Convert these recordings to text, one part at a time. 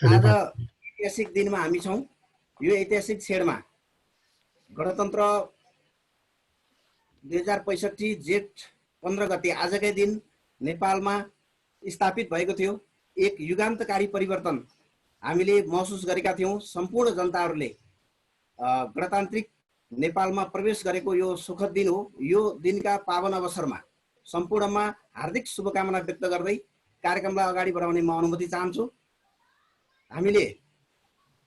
आज ऐतिहासिक दिनमा हामी छौँ। यो ऐतिहासिक क्षणमा गणतन्त्र 2065 जेठ 15 गते आजकै दिन नेपालमा स्थापित भएको थियो। एक युगान्तकारी परिवर्तन हामीले महसुस गरेका थियौँ। सम्पूर्ण जनताहरूले गणतान्त्रिक नेपालमा प्रवेश गरेको यो सुखद दिन हो। यो दिनका पावन अवसरमा सम्पूर्णमा हार्दिक शुभकामना व्यक्त गर्दै कार्यक्रमलाई अगाडि बढाउने म अनुमति चाहन्छु। हामीले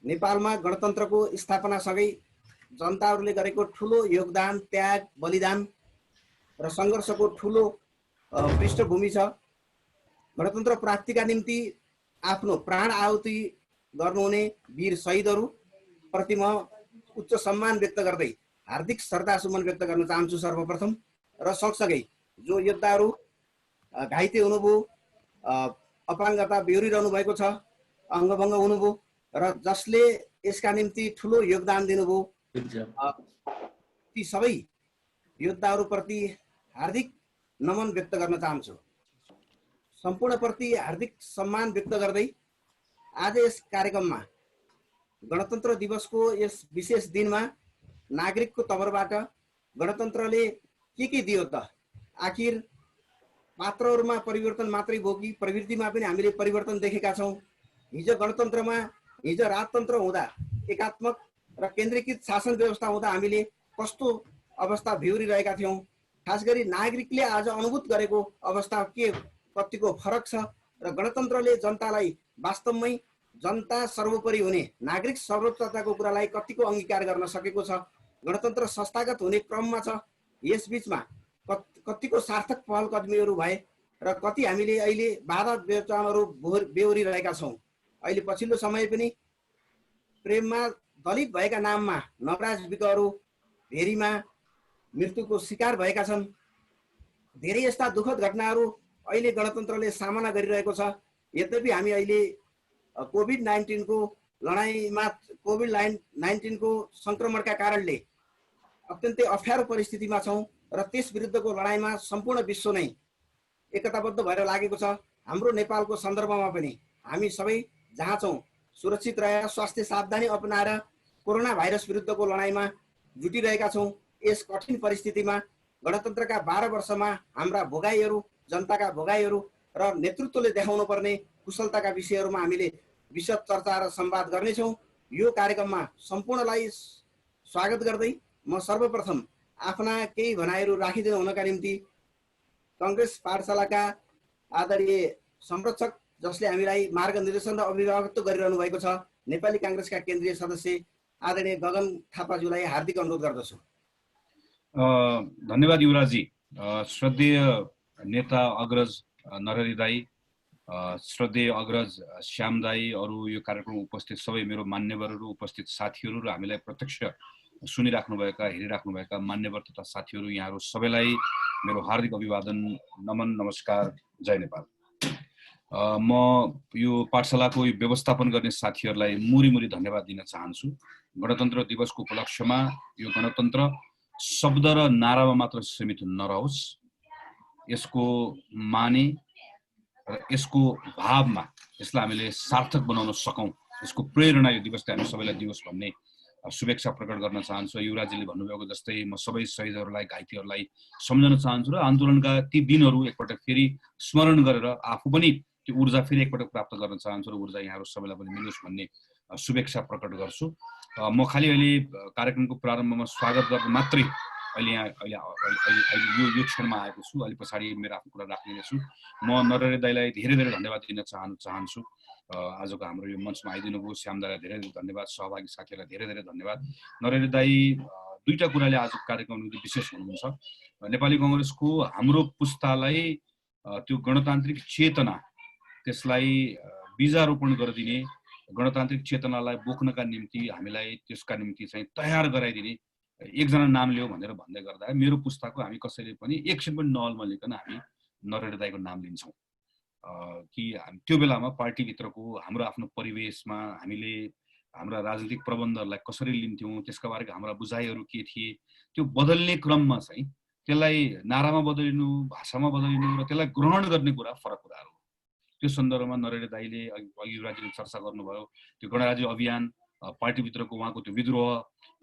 नेपालमा गणतन्त्रको स्थापनासँगै जनताहरूले गरेको ठुलो योगदान, त्याग, बलिदान र सङ्घर्षको ठुलो पृष्ठभूमि छ। गणतन्त्र प्राप्तिका निम्ति आफ्नो प्राण आहुति गर्नुहुने वीर शहीदहरू प्रति म उच्च सम्मान व्यक्त गर्दै हार्दिक श्रद्धासुमन व्यक्त गर्न चाहन्छु सर्वप्रथम। र सँगसँगै जो योद्धाहरू घाइते हुनुभयो, अपाङ्गता बेहोरिरहनु भएको छ, अङ्गभङ्ग हुनुभयो र जसले यसका निम्ति ठुलो योगदान दिनुभयो, ती सबै योद्धाहरूप्रति हार्दिक नमन व्यक्त गर्न चाहन्छु। सम्पूर्णप्रति हार्दिक सम्मान व्यक्त गर्दै आज यस कार्यक्रममा गणतन्त्र दिवसको यस विशेष दिनमा नागरिकको तर्फबाट गणतन्त्रले के दियो त? आखिर पात्रहरूमा परिवर्तन मात्रै भयो कि प्रवृत्तिमा पनि हामीले परिवर्तन देखेका छौँ। हिजो गणतन्त्रमा, हिजो राजतन्त्र हुँदा, एकात्मक र केन्द्रीकृत शासन व्यवस्था हुँदा हामीले कस्तो अवस्था बेहोरिरहेका थियौँ। खास गरी नागरिकले आज अनुभूत गरेको अवस्था के कतिको फरक छ र गणतन्त्रले जनतालाई वास्तवमै जनता सर्वोपरि हुने, नागरिक सर्वोच्चताको कुरालाई कतिको अंगीकार गर्न सकेको छ। गणतन्त्र संस्थागत हुने क्रममा छ। यसबीचमा कतिको सार्थक पहल कदमीहरू भए र कति हामीले अहिले बाधा बेचाहरू बेहोरिरहेका छौँ। अहिले पछिल्लो समय पनि प्रेममा दलित भएका नाममा नवराज विकहरू भेरीमा मृत्युको शिकार भएका छन्। धेरै यस्ता दुःखद घटनाहरू अहिले गणतन्त्रले सामना गरिरहेको छ। यद्यपि हामी अहिले कोभिड-19 को लडाइँमा, कोभिड-19 को संक्रमणका कारणले अत्यन्तै अप्ठ्यारो परिस्थितिमा छौँ र त्यस विरुद्धको लडाइँमा सम्पूर्ण विश्व नै एकताबद्ध भएर लागेको छ। हाम्रो नेपालको सन्दर्भमा पनि हामी सबै जहाँ छौँ सुरक्षित रहेर स्वास्थ्य सावधानी अपनाएर कोरोना भाइरस विरुद्धको लडाइँमा जुटिरहेका छौँ। यस कठिन परिस्थितिमा गणतन्त्रका 12 वर्षमा हाम्रा भोगाईहरू, जनताका भोगाईहरू र नेतृत्वले देखाउनु पर्ने कुशलताका विषयहरूमा हामीले विशद चर्चा र संवाद गर्नेछौँ। यो कार्यक्रममा सम्पूर्णलाई स्वागत गर्दै म सर्वप्रथम आफ्ना केही भनाइहरू राखिदिनु हुनका निम्ति कांग्रेस पाठशालाका आदरणीय संरक्षक, जसले हामीलाई मार्गनिर्देशन र अभिभावकत्व गरिरहनु भएको छ, नेपाली कांग्रेसका केन्द्रीय सदस्य आदरणीय गगन थापाज्यूलाई हार्दिक अनुरोध गर्दछु। धन्यवाद युवराजी। श्रद्धेय नेता अग्रज नरहरी दाई, श्रद्धेय अग्रज श्याम दाई, अरू यो कार्यक्रममा उपस्थित सबै मेरो मान्यवरहरू, उपस्थित साथीहरू र हामीलाई प्रत्यक्ष सुनिराख्नुभएका, हेरिराख्नुभएका मान्यवर तथा साथीहरू, यहाँहरू सबैलाई मेरो हार्दिक अभिवादन, नमन, नमस्कार, जय नेपाल। म यो पाठशालाको व्यवस्थापन गर्ने साथीहरूलाई मुरी धन्यवाद दिन चाहन्छु। गणतन्त्र दिवसको उपलक्ष्यमा यो गणतन्त्र शब्द र नारामा मात्र सीमित नरहोस्, यसको माने र यसको भावमा यसलाई हामीले सार्थक बनाउन सकौँ, यसको प्रेरणा यो दिवसले हामी सबैलाई दियोस् भन्ने शुभेच्छा प्रकट गर्न चाहन्छु। युवराजीले भन्नुभएको जस्तै म सबै शहीदहरूलाई, घाइतेहरूलाई सम्झन चाहन्छु र आन्दोलनका ती दिनहरू एकपटक फेरि स्मरण गरेर आफू पनि त्यो ऊर्जा फेरि एकपटक प्राप्त गर्न चाहन्छु र ऊर्जा यहाँहरू सबैलाई पनि मिलोस् भन्ने शुभेच्छा प्रकट गर्छु। म खालि अहिले कार्यक्रमको प्रारम्भमा स्वागत गर्न मात्रै यो क्षणमा आएको छु। अलि पछाडि मेरो आफ्नो कुरा राख्नेछु। म नरहरी दाईलाई धेरै धन्यवाद दिन चाहन्छु। आजको हाम्रो यो मञ्चमा आइदिनु भयो। श्याम दाईलाई धेरै धन्यवाद, सहभागी साथीहरूलाई धेरै धन्यवाद। नरहरी दाई दुईटा कुराले आजको कार्यक्रम विशेष हुनुहुन्छ। नेपाली कांग्रेसको हाम्रो पुस्तालाई त्यो गणतान्त्रिक चेतना, त्यसलाई बीजारोपण गरिदिने, गणतान्त्रिक चेतनालाई बोक्नका निम्ति हामीलाई त्यसका निम्ति चाहिँ तयार गराइदिने एकजना नाम लियो भनेर भन्दै गर्दा मेरो पुस्ताको हामी कसैले पनि एकछिन पनि नअल्मलिकन हामी नरहरी दाईको नाम लिन्छौँ। कि त्यो बेलामा पार्टीभित्रको हाम्रो आफ्नो परिवेशमा हामीले हाम्रा राजनीतिक प्रबन्धहरूलाई कसरी लिन्थ्यौँ, त्यसका बारेमा हाम्रा बुझाइहरू के थिए, त्यो बदल्ने क्रममा चाहिँ त्यसलाई नारामा बदलिनु, भाषामा बदलिनु र त्यसलाई ग्रहण गर्ने कुरा फरक कुराहरू हो। त्यो सन्दर्भमा नरहरी दाइले अघि युवराजले चर्चा गर्नुभयो, त्यो गणराज्य अभियान, पार्टीभित्रको उहाँको त्यो विद्रोह,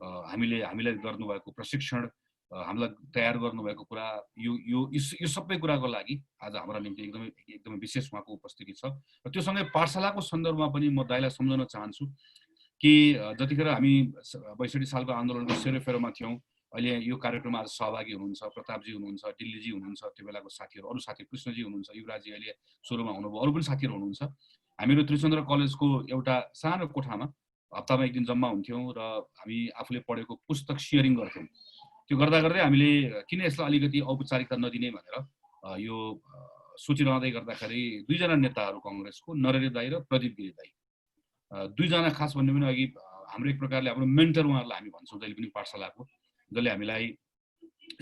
हामीलाई गर्नुभएको प्रशिक्षण, हामीलाई तयार गर्नुभएको कुरा, यो सबै कुराको लागि आज हाम्रा निम्ति एकदमै विशेष उहाँको उपस्थिति छ। र त्योसँगै पाठशालाको सन्दर्भमा पनि म दाइलाई सम्झाउन चाहन्छु कि जतिखेर हामी 62 सालको आन्दोलनको सेरोफेरोमा थियौँ, अहिले यो कार्यक्रममा आज सहभागी हुनुहुन्छ, प्रतापजी हुनुहुन्छ, दिल्लीजी हुनुहुन्छ, त्यो बेलाको साथीहरू, अरू साथी कृष्णजी हुनुहुन्छ, युवराजी अहिले सुरुमा हुनुभयो, अरू पनि साथीहरू हुनुहुन्छ। हामीहरू त्रिचन्द्र कलेजको एउटा सानो कोठामा हप्तामा एक दिन जम्मा हुन्थ्यौँ र हामी आफूले पढेको पुस्तक सेयरिङ गर्थ्यौँ। त्यो गर्दा गर्दै हामीले किन यसलाई अलिकति औपचारिकता नदिने भनेर यो सोचिरहँदै गर्दाखेरि दुईजना नेताहरू कङ्ग्रेसको, नरहरी दाइ र प्रदीप गिरी दाइ, दुईजना खास भन्ने पनि अघि हाम्रो एक प्रकारले हाम्रो मेन्टर उहाँहरूलाई हामी भन्छौँ जहिले पनि पाठशालाको, जसले हामीलाई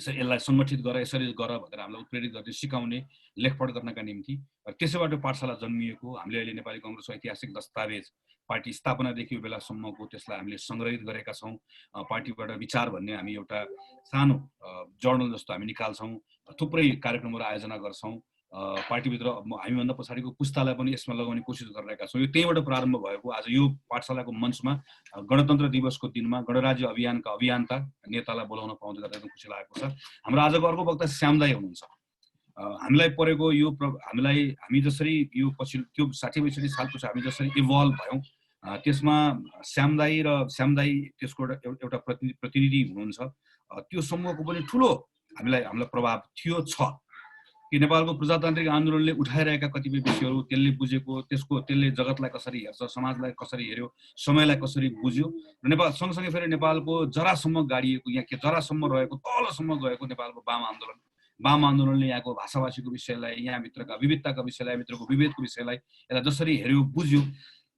यसलाई सङ्गठित गर, यसरी गर भनेर हामीलाई उत्प्रेरित गर्ने, सिकाउने, लेखपढ गर्नका निम्ति। त्यसैबाट पाठशाला जन्मिएको। हामीले अहिले नेपाली कङ्ग्रेसको ऐतिहासिक दस्तावेज पार्टी स्थापनादेखि यो बेलासम्मको त्यसलाई हामीले सङ्ग्रहित गरेका छौँ। पार्टीबाट विचार भन्ने हामी एउटा सानो जर्नल जस्तो हामी निकाल्छौँ, थुप्रै कार्यक्रमहरू आयोजना गर्छौँ। पार्टीभित्र हामीभन्दा पछाडिको पुस्तालाई पनि यसमा लगाउने कोसिस गरिरहेका छौँ। यो त्यहीँबाट प्रारम्भ भएको आज यो पाठशालाको मञ्चमा गणतन्त्र दिवसको दिनमा गणराज्य अभियानका अभियन्ता नेतालाई बोलाउन पाउँदा एकदम खुसी लागेको छ। हाम्रो आजको अर्को वक्ता श्याम दाइ हुनुहुन्छ। हामीलाई परेको यो हामी जसरी यो पछि त्यो 60-62 सालपछि हामी जसरी इभल्भ भयौँ, त्यसमा श्याम दाइ त्यसको एउटा प्रतिनिधि हुनुहुन्छ। त्यो समूहको पनि ठुलो हामीलाई प्रभाव थियो, छ कि नेपालको प्रजातान्त्रिक आन्दोलनले उठाइरहेका कतिपय विषयहरू त्यसले बुझेको, त्यसले जगतलाई कसरी हेर्छ, समाजलाई कसरी हेर्यो, समयलाई कसरी बुझ्यो, र नेपाल सँगसँगै फेरि नेपालको जरासम्म गाडिएको, यहाँ के जरासम्म रहेको, तलसम्म गएको नेपालको वाम आन्दोलनले यहाँको भाषाभाषीको विषयलाई, यहाँभित्रका विविधताका विषयलाई, यहाँभित्रको विभेदको विषयलाई यसलाई जसरी हेर्यो, बुझ्यो,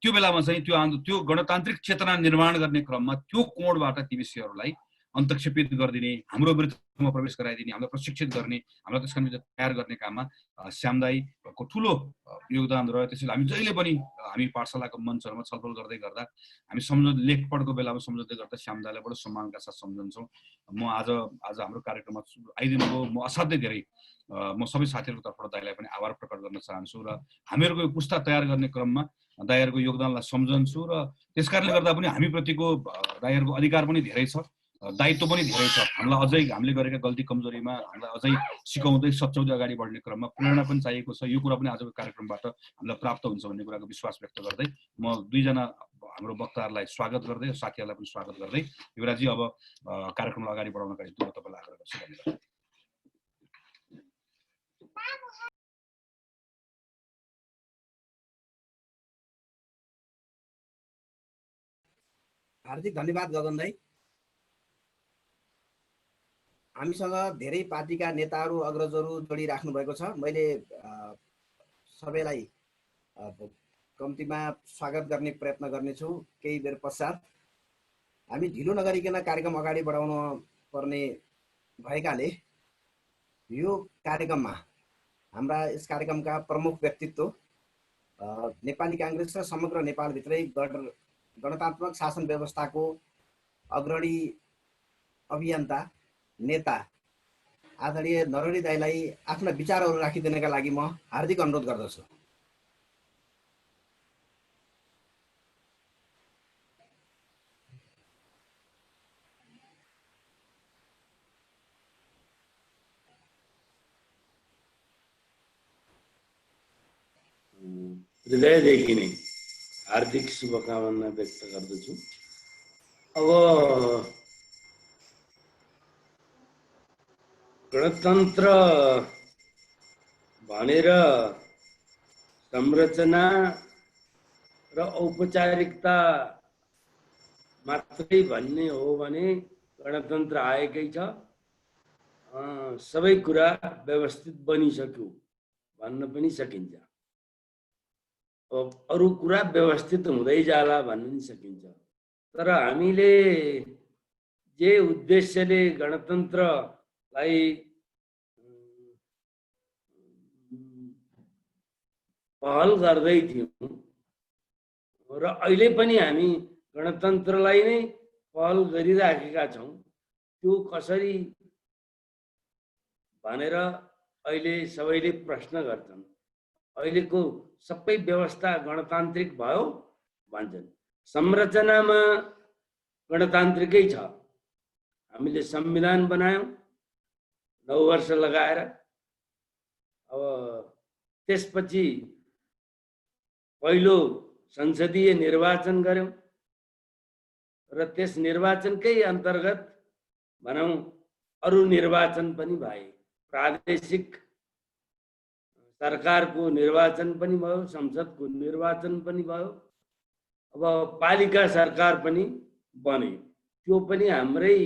त्यो बेलामा चाहिँ त्यो गणतान्त्रिक चेतना निर्माण गर्ने क्रममा त्यो कोणबाट ती विषयहरूलाई अन्तक्षेपित गरिदिने, हाम्रो वृत्तिमा प्रवेश गराइदिने, हामीलाई प्रशिक्षित गर्ने, हामीलाई त्यसका निम्ति तयार गर्ने काममा श्याम दाइको ठुलो योगदान रह्यो। त्यसैले हामी जहिले पनि हामी पाठशालाको मञ्चहरूमा छलफल गर्दै गर्दा हामी लेखपढको बेलामा सम्झँदै गर्दा श्याम दाइलाई बडो सम्मानका साथ सम्झन्छौँ। म आज हाम्रो कार्यक्रममा आइदिनुभयो, म असाध्यै धेरै म सबै साथीहरूको तर्फबाट दाइलाई पनि आभार प्रकट गर्न चाहन्छु र हामीहरूको यो पुस्ता तयार गर्ने क्रममा दाइहरूको योगदानलाई सम्झन्छु र त्यसकारणले गर्दा पनि हामीप्रतिको दाइहरूको अधिकार पनि धेरै छ, दायित्व पनि धेरै छ। हामीले गरेका गल्ती कमजोरीमा हामीलाई अझै सिकाउँदै सच्याउँदै अगाडि बढ्ने क्रममा प्रेरणा पनि चाहिएको छ। यो कुरा पनि आजको कार्यक्रमबाट हामीलाई प्राप्त हुन्छ भन्ने कुराको विश्वास व्यक्त गर्दै म दुईजना हाम्रो वक्ताहरूलाई स्वागत गर्दै, साथीहरूलाई पनि स्वागत गर्दै, युवराजी अब कार्यक्रमलाई अगाडि बढाउनका निम्ति म तपाईँलाई आग्रह गर्छु। धन्यवाद। हार्दिक धन्यवाद गगन दाइ। हामीसँग धेरै पार्टीका नेताहरू, अग्रजहरू जोडिराख्नु भएको छ। मैले सबैलाई कम्तीमा स्वागत गर्ने प्रयत्न गर्नेछु। केही बेर पश्चात हामी ढिलो नगरिकन कार्यक्रम अगाडि बढाउन पर्ने भएकाले यो कार्यक्रममा हाम्रा यस कार्यक्रमका प्रमुख व्यक्तित्व नेपाली काङ्ग्रेस र समग्र नेपालभित्रै गणतान्त्रिक शासन व्यवस्थाको अग्रणी अभियन्ता नेता आदरणीय नरहरी दाइलाई आफ्ना विचारहरू राखिदिनका लागि म हार्दिक अनुरोध गर्दछु। हृदयदेखि नै हार्दिक शुभकामना व्यक्त गर्दछु। अब गणतन्त्र भनेर संरचना र औपचारिकता मात्रै भन्ने हो भने गणतन्त्र आएकै छ, सबै कुरा व्यवस्थित बनिसक्यो भन्न पनि सकिन्छ। अरू कुरा व्यवस्थित हुँदै जाला भन्न पनि सकिन्छ। तर हामीले जे उद्देश्यले गणतन्त्रलाई पहल गर्दै थियौँ र अहिले पनि हामी गणतन्त्रलाई नै पहल गरिराखेका छौँ, त्यो कसरी भनेर अहिले सबैले प्रश्न गर्छन्। अहिलेको सबै व्यवस्था गणतान्त्रिक भयो भन्छन्। संरचनामा गणतान्त्रिकै छ। हामीले संविधान बनायौँ 9 वर्ष लगाएर। अब त्यसपछि पहिलो संसदीय निर्वाचन गर्यौँ र त्यस निर्वाचनकै अन्तर्गत भनौँ अरू निर्वाचन पनि भए। प्रादेशिक सरकारको निर्वाचन पनि भयो, संसदको निर्वाचन पनि भयो, अब पालिका सरकार पनि बन्यो। त्यो पनि हाम्रै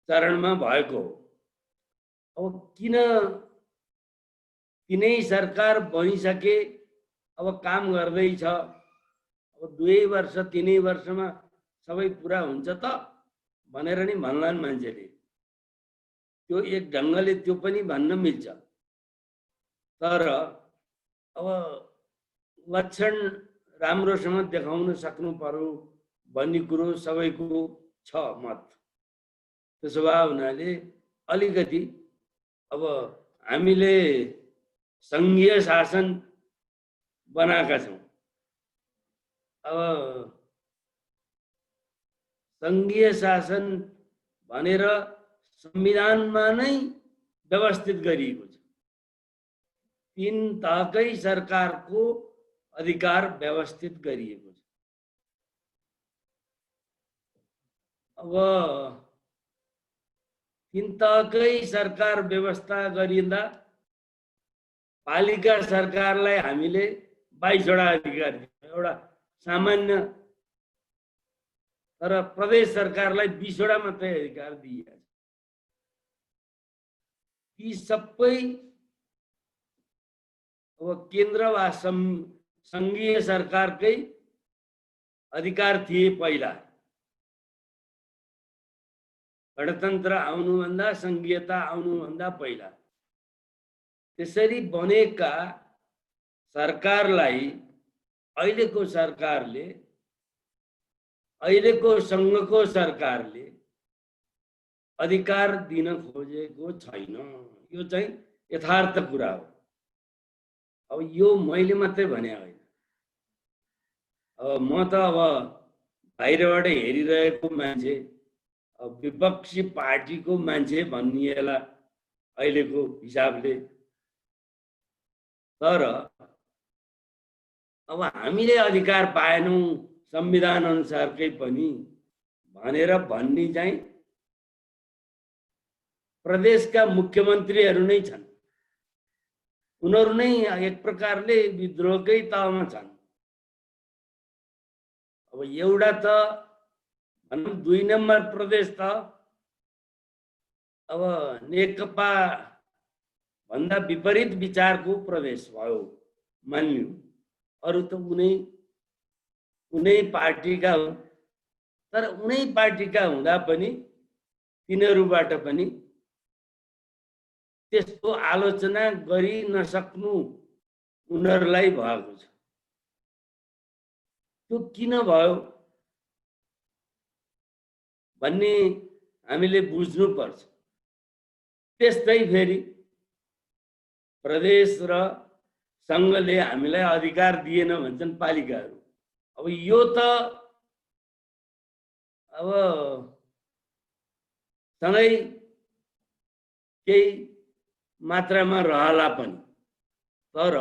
चरणमा भएको हो। अब किन तिनै सरकार बनिसके, अब काम गर्दैछ, अब 2 वर्ष 3 वर्षमा सबै पुरा हुन्छ त भनेर नि भन्लान् मान्छेले। त्यो एक ढङ्गले त्यो पनि भन्न मिल्छ। तर अब लक्षण राम्रोसँग देखाउन सक्नु पर्यो भन्ने कुरो सबैको छ मत। त्यसो भए हुनाले अलिकति अब हामीले सङ्घीय शासन बनाएका छौँ। अब सङ्घीय शासन भनेर संविधानमा नै व्यवस्थित गरिएको छ। 3 तहकै सरकारको अधिकार व्यवस्थित गरिएको छ। अब 3 तहकै सरकार व्यवस्था गरिँदा पालिका सरकारलाई हामीले 22 वटा अधिकार दियौँ, एउटा सामान्य। तर प्रदेश सरकारलाई 20 वटा मात्रै अधिकार दिइएको छ। यी सबै अब केन्द्र वा सङ्घीय सरकारकै अधिकार थिए पहिला। गणतन्त्र आउनुभन्दा, सङ्घीयता आउनुभन्दा पहिला। त्यसरी बनेका सरकारलाई अहिलेको सरकारले, अहिलेको सङ्घको सरकारले अधिकार दिन खोजेको छैन। यो चाहिँ यथार्थ कुरा हो। अब यो मैले मात्रै भने होइन। अब म त अब बाहिरबाट हेरिरहेको मान्छे, अब विपक्षी पार्टीको मान्छे भनिएला अहिलेको हिसाबले। तर अब हामीले अधिकार पाएनौँ संविधान अनुसारकै पनि भनेर भन्ने चाहिँ प्रदेशका मुख्यमन्त्रीहरू नै छन्। उनीहरू नै एक प्रकारले विद्रोहकै तहमा छन्। अब एउटा त भनौँ 2 नम्बर प्रदेश त अब नेकपा भन्दा विपरीत विचारको प्रदेश भयो मान्यो। अरू त उनै पार्टीका हुन्। तर उनै पार्टीका हुँदा पनि तिनीहरूबाट पनि त्यस्तो आलोचना गरि नसक्नु उनीहरूलाई भएको छ। त्यो किन भयो भन्ने हामीले बुझ्नुपर्छ। त्यस्तै फेरि प्रदेश र सङ्घले हामीलाई अधिकार दिएन भन्छन् पालिकाहरू। अब यो त अब सँगै केही मात्रामा रहला पनि, तर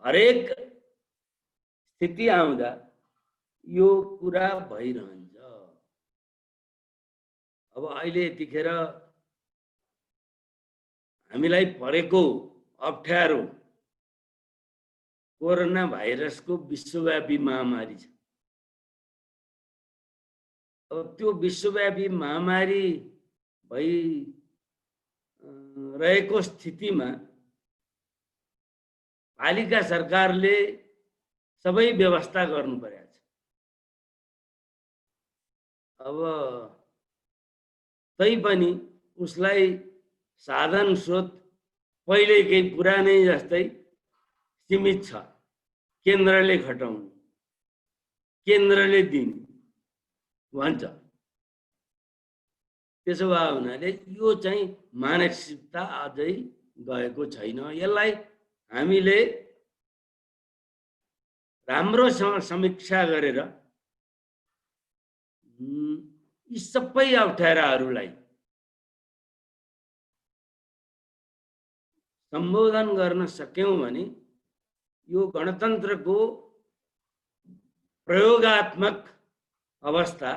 हरेक स्थिति आउँदा यो कुरा भइरहन्छ। अब अहिले यतिखेर हामीलाई परेको अप्ठ्यारो कोरोना भाइरसको विश्वव्यापी महामारी छ। अब त्यो विश्वव्यापी महामारी भइरहेको स्थितिमा पालिका सरकारले सबै व्यवस्था गर्नु परेको छ। अब तैपनि उसलाई साधन स्रोत पहिलेकै पुरानै जस्तै सीमित छ। केन्द्रले खटाउनु, केन्द्रले दिने भन्छ। त्यसो भए हुनाले यो चाहिँ मानसिकता अझै गएको छैन। यसलाई हामीले राम्रोसँग समीक्षा गरेर यी सबै अप्ठ्याराहरूलाई सम्बोधन गर्न सक्यौं भने यो गणतन्त्रको प्रयोगात्मक अवस्था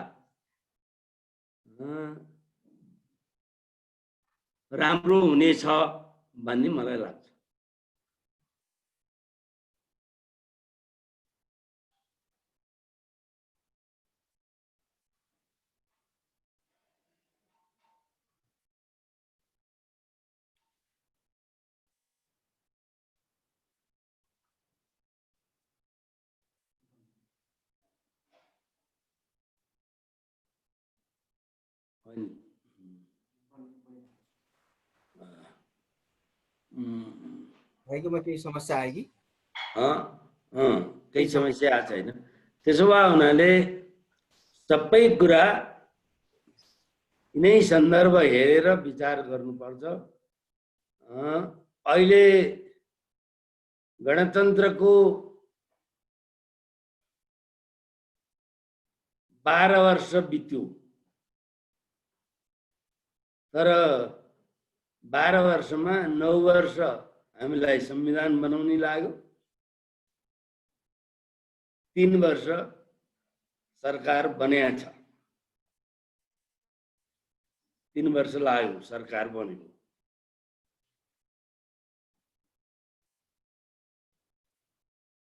राम्रो हुनेछ भन्ने मलाई लाग्छ। भाइकोमा केही समस्या आयो कि? केही समस्या आएको छैन। त्यसो भए हुनाले सबै कुरा यिनै सन्दर्भ हेरेर विचार गर्नुपर्छ। अहिले गणतन्त्रको 12 वर्ष बित्यो, तर 12 वर्षमा 9 वर्ष हामीलाई संविधान बनाउनै लाग्यो, 3 वर्ष सरकार बन्या छ, 3 वर्ष लाग्यो सरकार बनेको।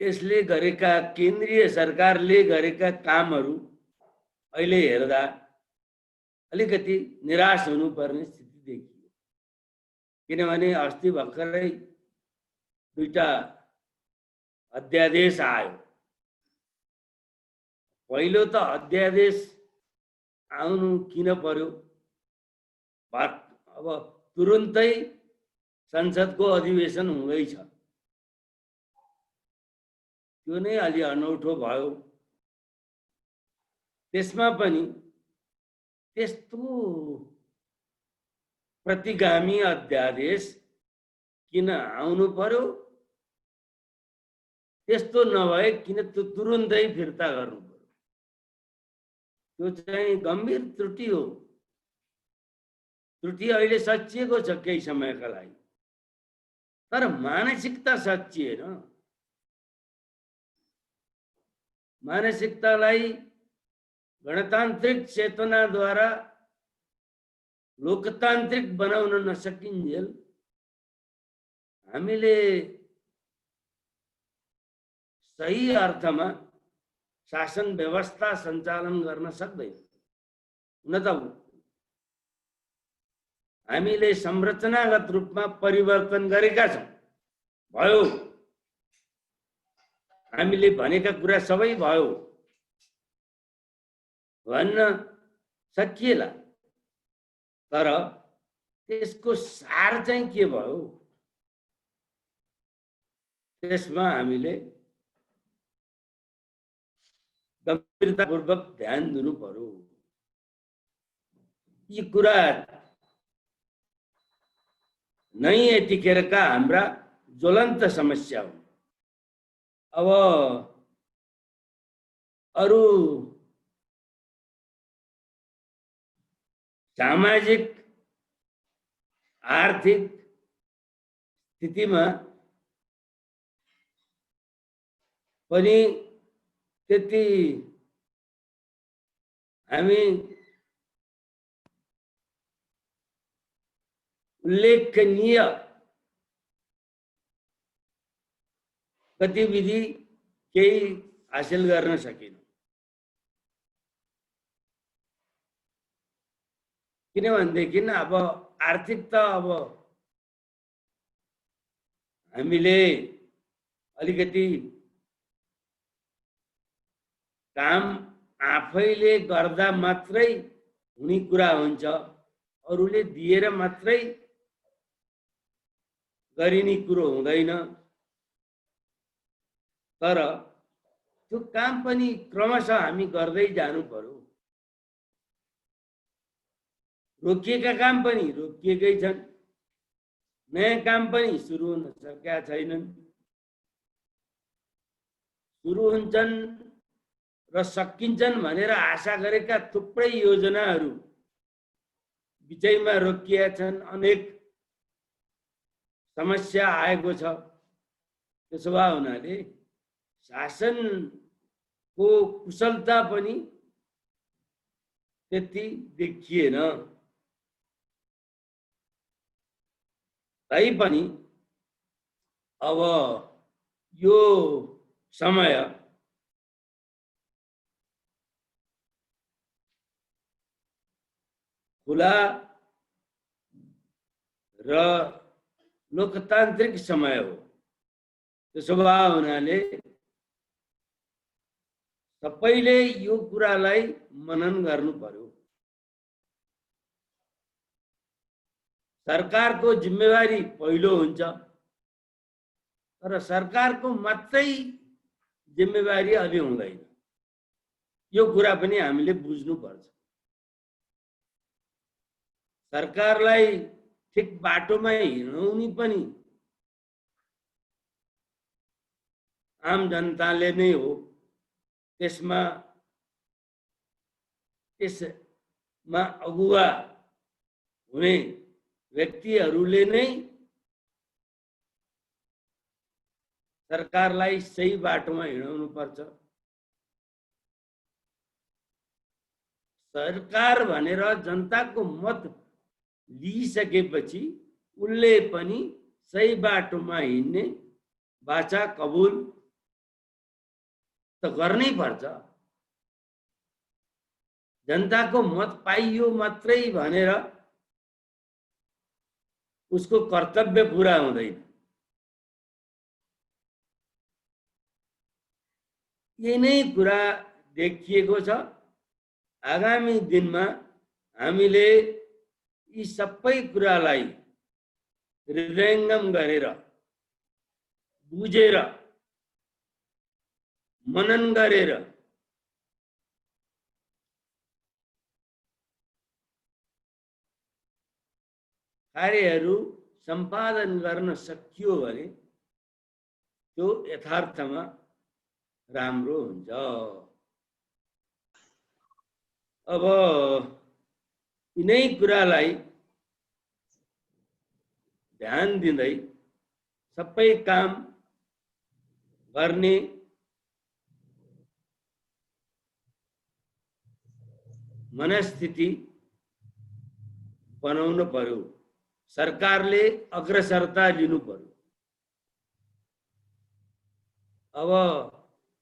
यसले गरेका केन्द्रीय सरकारले गरेका कामहरू अहिले हेर्दा अलिकति निराश हुनुपर्ने स्थिति देखियो। किनभने अस्ति भर्खरै 2टा अध्यादेश आयो। पहिलो त अध्यादेश आउनु किन पर्यो? अब तुरुन्तै संसदको अधिवेशन हुँदैछ, त्यो नै अलि अनौठो भयो। त्यसमा पनि त्यस्तो प्रतिगामी अध्यादेश किन आउनु पर्यो? त्यस्तो नभए किन तुरुन्तै फिर्ता गर्नु पर्यो? त्यो चाहिँ गम्भीर त्रुटि हो। त्रुटि अहिले सच्चिएको छ केही समयका लागि, तर मानसिकता सच्चिएन। मानसिकतालाई गणतान्त्रिक चेतनाद्वारा लोकतान्त्रिक बनाउन नसकिन्जेल हामीले सही अर्थमा शासन व्यवस्था सञ्चालन गर्न सक्दैन। हुन त हामीले संरचनागत रूपमा परिवर्तन गरेका छौं, भयो, हामीले भनेका कुरा सबै भयो भन्न सकिएला, तर त्यसको सार चाहिँ के भयो? त्यसमा हामीले गम्भीरतापूर्वक ध्यान दिनु पर्यो। यी कुरा नै यतिखेरका हाम्रा ज्वलन्त समस्या हुन्। अब अरू सामाजिक आर्थिक स्थितिमा पनि त्यति हामी उल्लेखनीय गतिविधि केही हासिल गर्न सकिन। किनभनेदेखि अब आर्थिक त अब हामीले अलिकति काम आफैले गर्दा मात्रै हुने कुरा हुन्छ, अरूले दिएर मात्रै गरिने कुरो हुँदैन। तर त्यो काम पनि क्रमशः हामी गर्दै जानु पर्यो। रोकिएका काम पनि रोकिएकै छन्, नयाँ काम पनि सुरु हुन सकेका छैनन्। सुरु हुन्छन् र सकिन्छन् भनेर आशा गरेका थुप्रै योजनाहरू बिचैमा रोकिएका छन्। अनेक समस्या आएको छ। त्यसो भए हुनाले शासनको कुशलता पनि त्यति देखिएन। तैपनि अब यो समय खुला र लोकतान्त्रिक समय हो। त्यसो भए हुनाले सबैले यो कुरालाई मनन गर्नु पर्यो। सरकारको जिम्मेवारी पहिलो हुन्छ, तर सरकारको मात्रै जिम्मेवारी अलि हुँदैन। यो कुरा पनि हामीले बुझ्नुपर्छ। सरकारलाई ठिक बाटोमा हिँडाउने पनि आम जनताले नै हो। त्यसमा अगुवा हुने व्यक्तिहरूले नै सरकारलाई सही बाटोमा हिँडाउनु पर्छ। सरकार भनेर जनताको मत लिइसकेपछि उसले पनि सही बाटोमा हिँड्ने बाचा कबुल त गर्नै पर्छ। जनताको मत पाइयो मात्रै भनेर उसको कर्तव्य पूरा हुँदैन। यही नै कुरा देखिएको छ। आगामी दिनमा हामीले यी सबै कुरालाई हृदयङ्गम गरेर बुझेर मनन गरेर कार्यहरू सम्पादन गर्न सकियो भने त्यो यथार्थमा राम्रो हुन्छ। अब यिनै कुरालाई ध्यान दिँदै सबै काम गर्ने मनस्थिति बनाउनु पर्यो। सरकारले अग्रसरता लिनु पर्यो। अब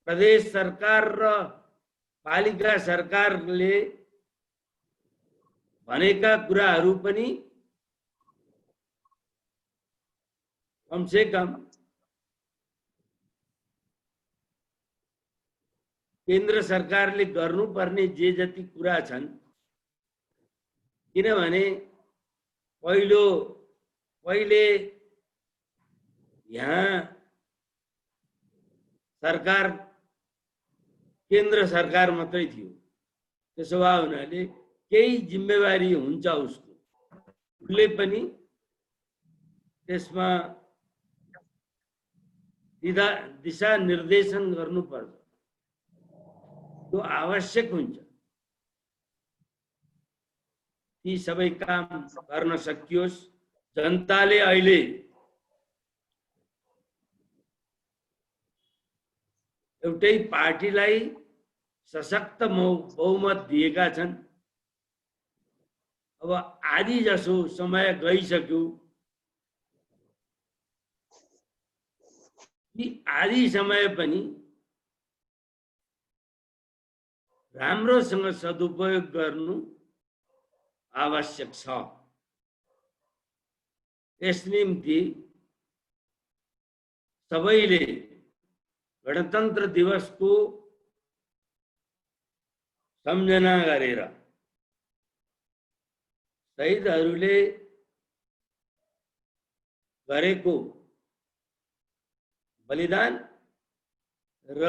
प्रदेश सरकार र पालिका सरकारले भनेका कुराहरू पनि कमसे कम केन्द्र सरकारले गर्नुपर्ने जे जति कुरा छन्, किनभने पहिले यहाँ सरकार केन्द्र सरकार मात्रै थियो। त्यसो भए हुनाले केही जिम्मेवारी हुन्छ उसको, उसले पनि त्यसमा दिशा निर्देशन गर्नुपर्छ। त्यो आवश्यक हुन्छ। ती सबै काम गर्न सकियोस्। जनताले अहिले एउटै पार्टीलाई सशक्त बहुमत दिएका छन्। अब आधी जसो समय गइसक्यो। यी आधी समय पनि राम्रोसँग सदुपयोग गर्नु आवश्यक छ। यस निम्ति सबैले गणतन्त्र दिवसको सम्झना गरेर शहीदहरूले गरेको बलिदान र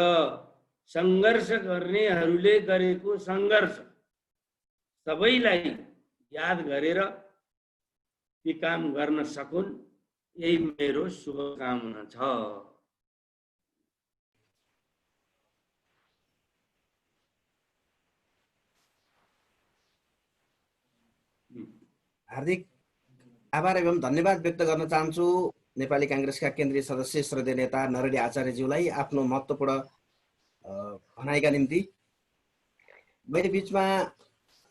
संघर्ष गर्नेहरूले गरेको संघर्ष सबैलाई याद गरेर ती काम गर्न सकुन् यही मेरो शुभकामना छ। हार्दिक आभार एवं धन्यवाद व्यक्त गर्न चाहन्छु नेपाली कांग्रेसका केन्द्रीय सदस्य श्रद्धेय नेता नरहरि आचार्यज्यूलाई आफ्नो महत्त्वपूर्ण भनाइका निम्ति। मैले बीचमा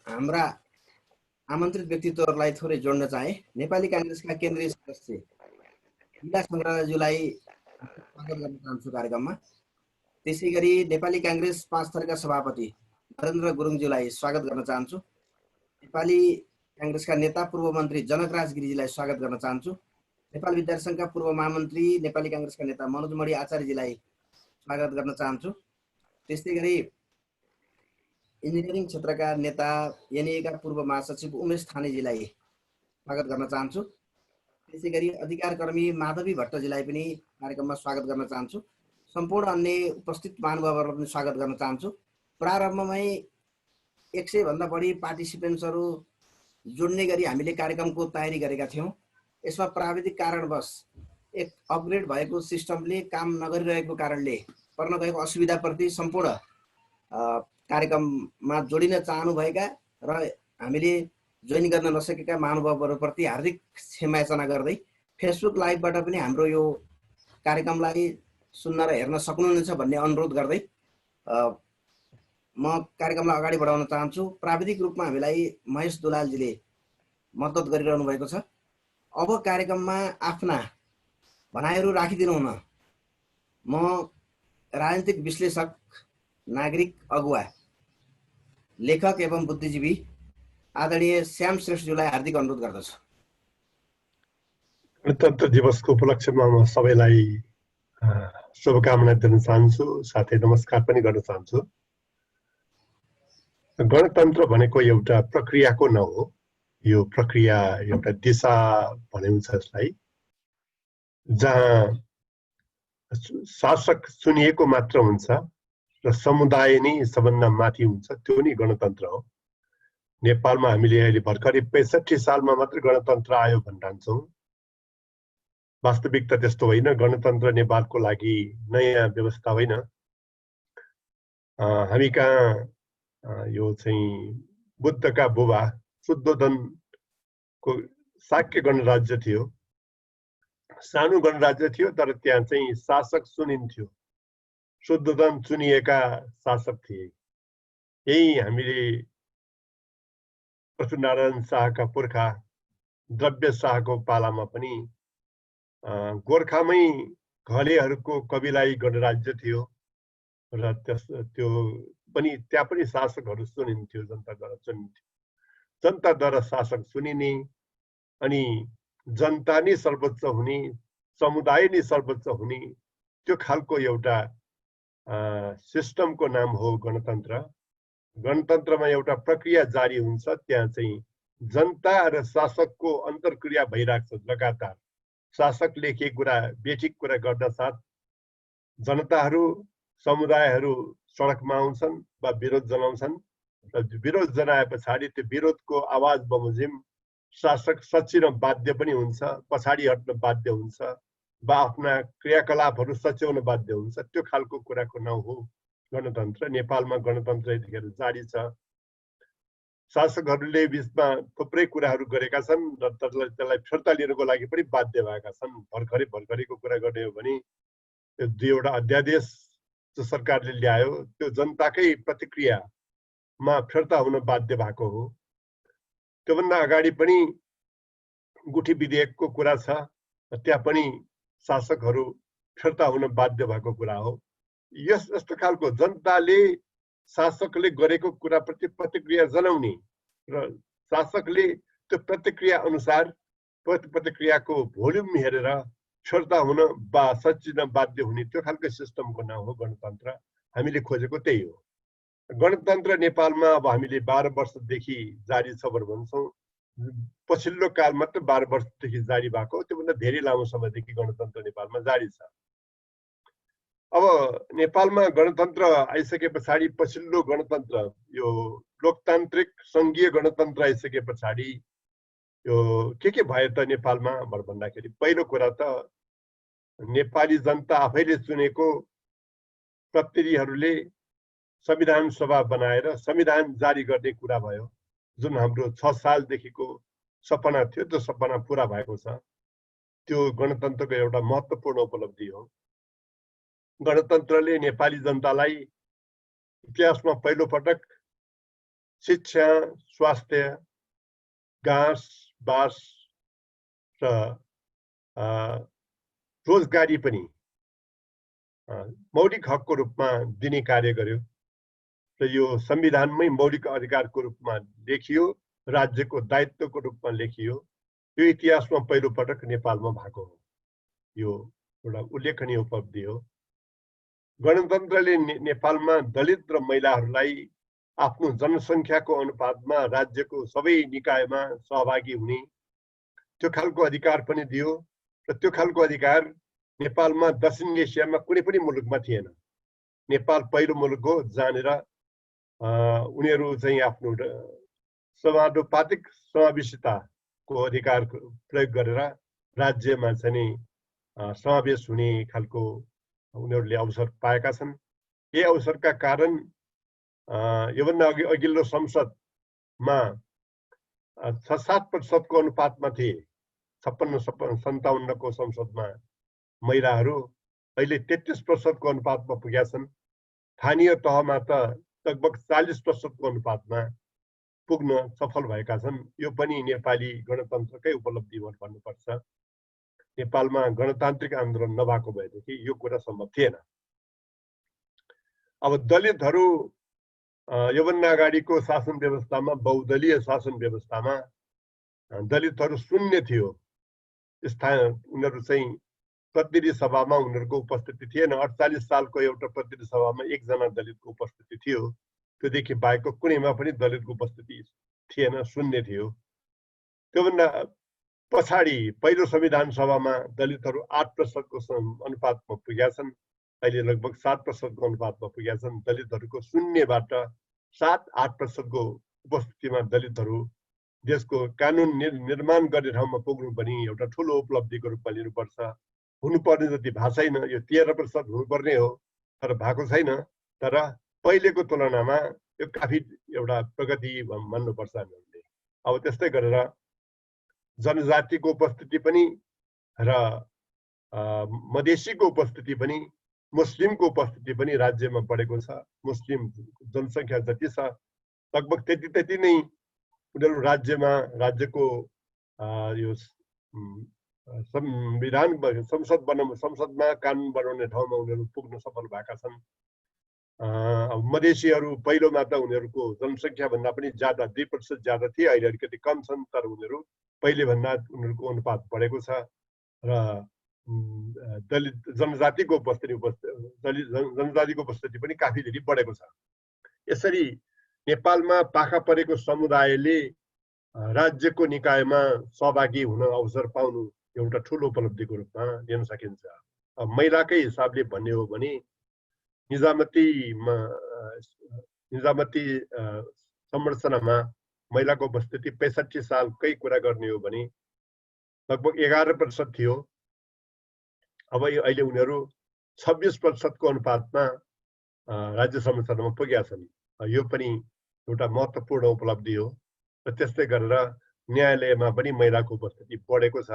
हाम्रा आमन्त्रित व्यक्तित्वहरूलाई थोरै जोड्न चाहे। नेपाली कांग्रेसका केन्द्रीय सदस्य लीला संग्रहज्यूलाई स्वागत गर्न चाहन्छु कार्यक्रममा। त्यसैगरी नेपाली कांग्रेस 5 थरका सभापति नरेन्द्र गुरुङज्यूलाई स्वागत गर्न चाहन्छु। नेपाली कांग्रेसका नेता पूर्व मन्त्री जनकराज गिरिजीलाई स्वागत गर्न चाहन्छु। नेपाल विद्यार्थी संघका पूर्व महामन्त्री नेपाली कांग्रेसका नेता मनोज मणि आचार्यजीलाई स्वागत गर्न चाहन्छु। त्यसैगरी इन्जिनियरिङ क्षेत्रका नेता एनएका पूर्व महासचिव उमेश थानेजीलाई स्वागत गर्न चाहन्छु। त्यसैगरी अधिकारकर्मी माधवी भट्टजीलाई पनि कार्यक्रममा स्वागत गर्न चाहन्छु। सम्पूर्ण अन्य उपस्थित महानुभावहरूलाई पनि स्वागत गर्न चाहन्छु। प्रारम्भमै 100 भन्दा बढी पार्टिसिपेन्ट्सहरू जोड्ने गरी हामीले कार्यक्रमको तयारी गरेका थियौँ। यसमा प्राविधिक कारणवश एक अपग्रेड भएको सिस्टमले काम नगरिरहेको कारणले पर्न गएको असुविधाप्रति सम्पूर्ण कार्यक्रममा जोडिन चाहनुभएका र हामीले जोइन गर्न नसकेका महानुभावहरूप्रति हार्दिक क्षमायाचना गर्दै फेसबुक लाइभबाट पनि हाम्रो यो कार्यक्रमलाई सुन्न र हेर्न सक्नुहुनेछ भन्ने अनुरोध गर्दै म कार्यक्रमलाई अगाडि बढाउन चाहन्छु। प्राविधिक रूपमा हामीलाई महेश दुलालजीले मद्दत गरिरहनु भएको छ। अब कार्यक्रममा आफ्ना भनाइहरू राखिदिनु हुन म राजनीतिक विश्लेषक, नागरिक अगुवा, लेखक एवं बुद्धिजीवी आदरणीय श्याम श्रेष्ठज्यूलाई हार्दिक अनुरोध गर्दछु। गणतन्त्र दिवसको उपलक्ष्यमा म सबैलाई शुभकामना दिन चाहन्छु, साथै नमस्कार पनि गर्न चाहन्छु। गणतन्त्र भनेको एउटा प्रक्रियाको नाउँ हो। यो प्रक्रिया एउटा दिशा भनिन्छ यसलाई, जहाँ शासक चुनिएको मात्र हुन्छ र समुदाय नै सबभन्दा माथि हुन्छ, त्यो नै गणतन्त्र हो। नेपालमा हामीले अहिले भर्खरै 65 सालमा मात्र गणतन्त्र आयो भनिरहन्छौँ। वास्तविकता त्यस्तो होइन। गणतन्त्र नेपालको लागि नयाँ व्यवस्था होइन। हामी कहाँ यो चाहिँ बुद्धका बुबा शुद्धोधनको शाक्य गणराज्य थियो। सानो गणराज्य थियो, तर त्यहाँ चाहिँ शासक चुनिन्थ्यो। शुद्धोधन चुनिएका शासक थिए। यही हामीले पशुनारायण शाहका पुर्खा द्रव्य शाहको पालामा पनि गोर्खामै घलेहरूको कबिलाई गणराज्य थियो र त्यो पनि त्यहाँ पनि शासकहरू चुनिन्थ्यो, जनताद्वारा चुनिन्थ्यो। जनताद्वारा शासक चुनिने अनि जनता नै सर्वोच्च हुने, समुदाय नै सर्वोच्च हुने, त्यो खालको एउटा सिस्टमको नाम हो गणतन्त्र। गणतन्त्रमा एउटा प्रक्रिया जारी हुन्छ, त्यहाँ चाहिँ जनता र शासकको अन्तर्क्रिया भइरहेको छ लगातार। शासकले केही कुरा बेठिक कुरा गर्न साथ जनताहरू, समुदायहरू सडकमा आउँछन् वा विरोध जनाउँछन्। विरोध जनाए पछाडि त्यो विरोधको आवाज बमोजिम शासक सचिन बाध्य पनि हुन्छ, पछाडि हट्न बाध्य हुन्छ वा आफ्ना क्रियाकलापहरू सच्याउन बाध्य हुन्छ। त्यो खालको कुराको नाउँ हो गणतन्त्र। नेपालमा गणतन्त्र यतिखेर जारी छ। शासकहरूले बिचमा थुप्रै कुराहरू गरेका छन् र त्यसलाई फिर्ता लिनको लागि पनि बाध्य भएका छन्। भर्खरैको कुरा गर्ने हो भने त्यो 2वटा अध्यादेश जो सरकारले ल्यायो, त्यो जनताकै प्रतिक्रियामा फिर्ता हुन बाध्य भएको हो। त्योभन्दा अगाडि पनि गुठी विधेयकको कुरा छ, त्यहाँ पनि शासकहरू फिर्ता हुन बाध्य भएको कुरा हो। यस्तो खालको जनताले शासकले गरेको कुराप्रति प्रतिक्रिया जनाउने र शासकले त्यो प्रतिक्रिया अनुसार प्रतिक्रियाको भोल्युम हेरेर फिर्ता हुन वा सचिन बाध्य हुने, त्यो खालको सिस्टमको नाम हो गणतन्त्र। हामीले खोजेको त्यही हो। गणतन्त्र नेपालमा अब हामीले 12 वर्षदेखि जारी छ भन्छौँ। पछिल्लो काल मात्र 12 वर्षदेखि जारी भएको, त्योभन्दा धेरै लामो समयदेखि गणतन्त्र नेपालमा जारी छ। अब नेपालमा गणतन्त्र आइसके पछाडि पछिल्लो गणतन्त्र, यो लोकतान्त्रिक सङ्घीय गणतन्त्र आइसके पछाडि यो के भयो त नेपालमा भन्दाखेरि पहिलो कुरा त नेपाली जनता आफैले चुनेको प्रतिनिधिहरूले संविधान सभा बनाएर संविधान जारी गर्ने कुरा भयो। जुन हाम्रो 6 सालदेखिको सपना थियो त्यो सपना पुरा भएको छ। त्यो गणतन्त्रको एउटा महत्त्वपूर्ण उपलब्धि हो। गणतन्त्रले नेपाली जनतालाई इतिहासमा पहिलो पटक शिक्षा, स्वास्थ्य, घाँस बास र रोजगारी पनि मौलिक हकको रूपमा दिने कार्य गर्यो र यो संविधानमै मौलिक अधिकारको रूपमा लेखियो, राज्यको दायित्वको रूपमा लेखियो। यो इतिहासमा पहिलो पटक नेपालमा भएको हो। यो एउटा उल्लेखनीय उपलब्धि हो। गणतन्त्रले नेपालमा दलित र महिलाहरूलाई आफ्नो जनसङ्ख्याको अनुपातमा राज्यको सबै निकायमा सहभागी हुने त्यो खालको अधिकार पनि दियो र त्यो खालको अधिकार नेपालमा दक्षिण एसियामा कुनै पनि मुलुकमा थिएन। नेपाल पहिलो मुलुक हो जहाँनिर उनीहरू चाहिँ आफ्नो समानुपातिक समावेशिताको अधिकार प्रयोग गरेर राज्यमा चाहिँ समावेश हुने खालको उनीहरूले अवसर पाएका छन्। यही अवसरका कारण योभन्दा अघिल्लो संसदमा 6-7% को अनुपातमा थिए। 56-57 को संसदमा महिलाहरू अहिले 33% को अनुपातमा पुगेका छन्। स्थानीय तहमा त लगभग 40% को अनुपातमा पुग्न सफल भएका छन्। यो पनि नेपाली गणतन्त्रकै उपलब्धि हो भन्नुपर्छ। नेपालमा गणतान्त्रिक आन्दोलन नभएको भएदेखि यो कुरा सम्भव थिएन। अब दलितहरू योभन्दा अगाडिको शासन व्यवस्थामा, बहुदलीय शासन व्यवस्थामा दलितहरू शून्य थियो। उनीहरू चाहिँ प्रतिनिधि सभामा उनीहरूको उपस्थिति थिएन। 48 सालको एउटा प्रतिनिधि सभामा 1 जना दलितको उपस्थिति थियो। त्योदेखि बाहेकको कुनैमा पनि दलितको उपस्थिति थिएन, शून्य थियो। त्योभन्दा पछाडि पहिलो संविधान सभामा दलितहरू 8% को अनुपातमा पुगेका छन्। अहिले लगभग 7% को अनुपातमा पुगेका छन्। दलितहरूको शून्यबाट 7-8% को उपस्थितिमा दलितहरू देशको कानुन निर्माण गर्ने ठाउँमा पुग्नु पनि एउटा ठुलो उपलब्धिको रूपमा लिनुपर्छ। हुनुपर्ने जति भएको छैन। यो 13% हुनुपर्ने हो तर भएको छैन। तर पहिलेको तुलनामा यो काफी एउटा प्रगति मान्नुपर्छ हामीले। अब त्यस्तै गरेर जनजातिको उपस्थिति पनि र मधेसीको उपस्थिति पनि, मुस्लिमको उपस्थिति पनि राज्यमा बढेको छ। मुस्लिम जनसङ्ख्या जति छ लगभग त्यति नै उनीहरू राज्यको यो संसदमा कानुन बनाउने ठाउँमा उनीहरू पुग्न सफल भएका छन्। मधेसीहरू पहिलोमा त उनीहरूको जनसङ्ख्या भन्दा पनि ज्यादा 2% ज्यादा थिए। अहिले अलिकति कम छन् तर उनीहरू पहिले भन्दा उनीहरूको अनुपात बढेको छ। र दलित जनजातिको उपस्थिति पनि काफी धेरै बढेको छ। यसरी नेपालमा पाखा परेको समुदायले राज्यको निकायमा सहभागी हुन अवसर पाउनु एउटा ठुलो उपलब्धिको रूपमा लिन सकिन्छ। महिलाकै हिसाबले भन्ने हो भने निजामती संरचनामा महिलाको उपस्थिति 65 सालकै कुरा गर्ने हो भने लगभग 11% थियो। अब अहिले उनीहरू 26% को अनुपातमा राज्य संरचनामा पुगेका छन्। यो पनि एउटा महत्त्वपूर्ण उपलब्धि हो। र त्यस्तै गरेर न्यायालयमा पनि महिलाको उपस्थिति बढेको छ।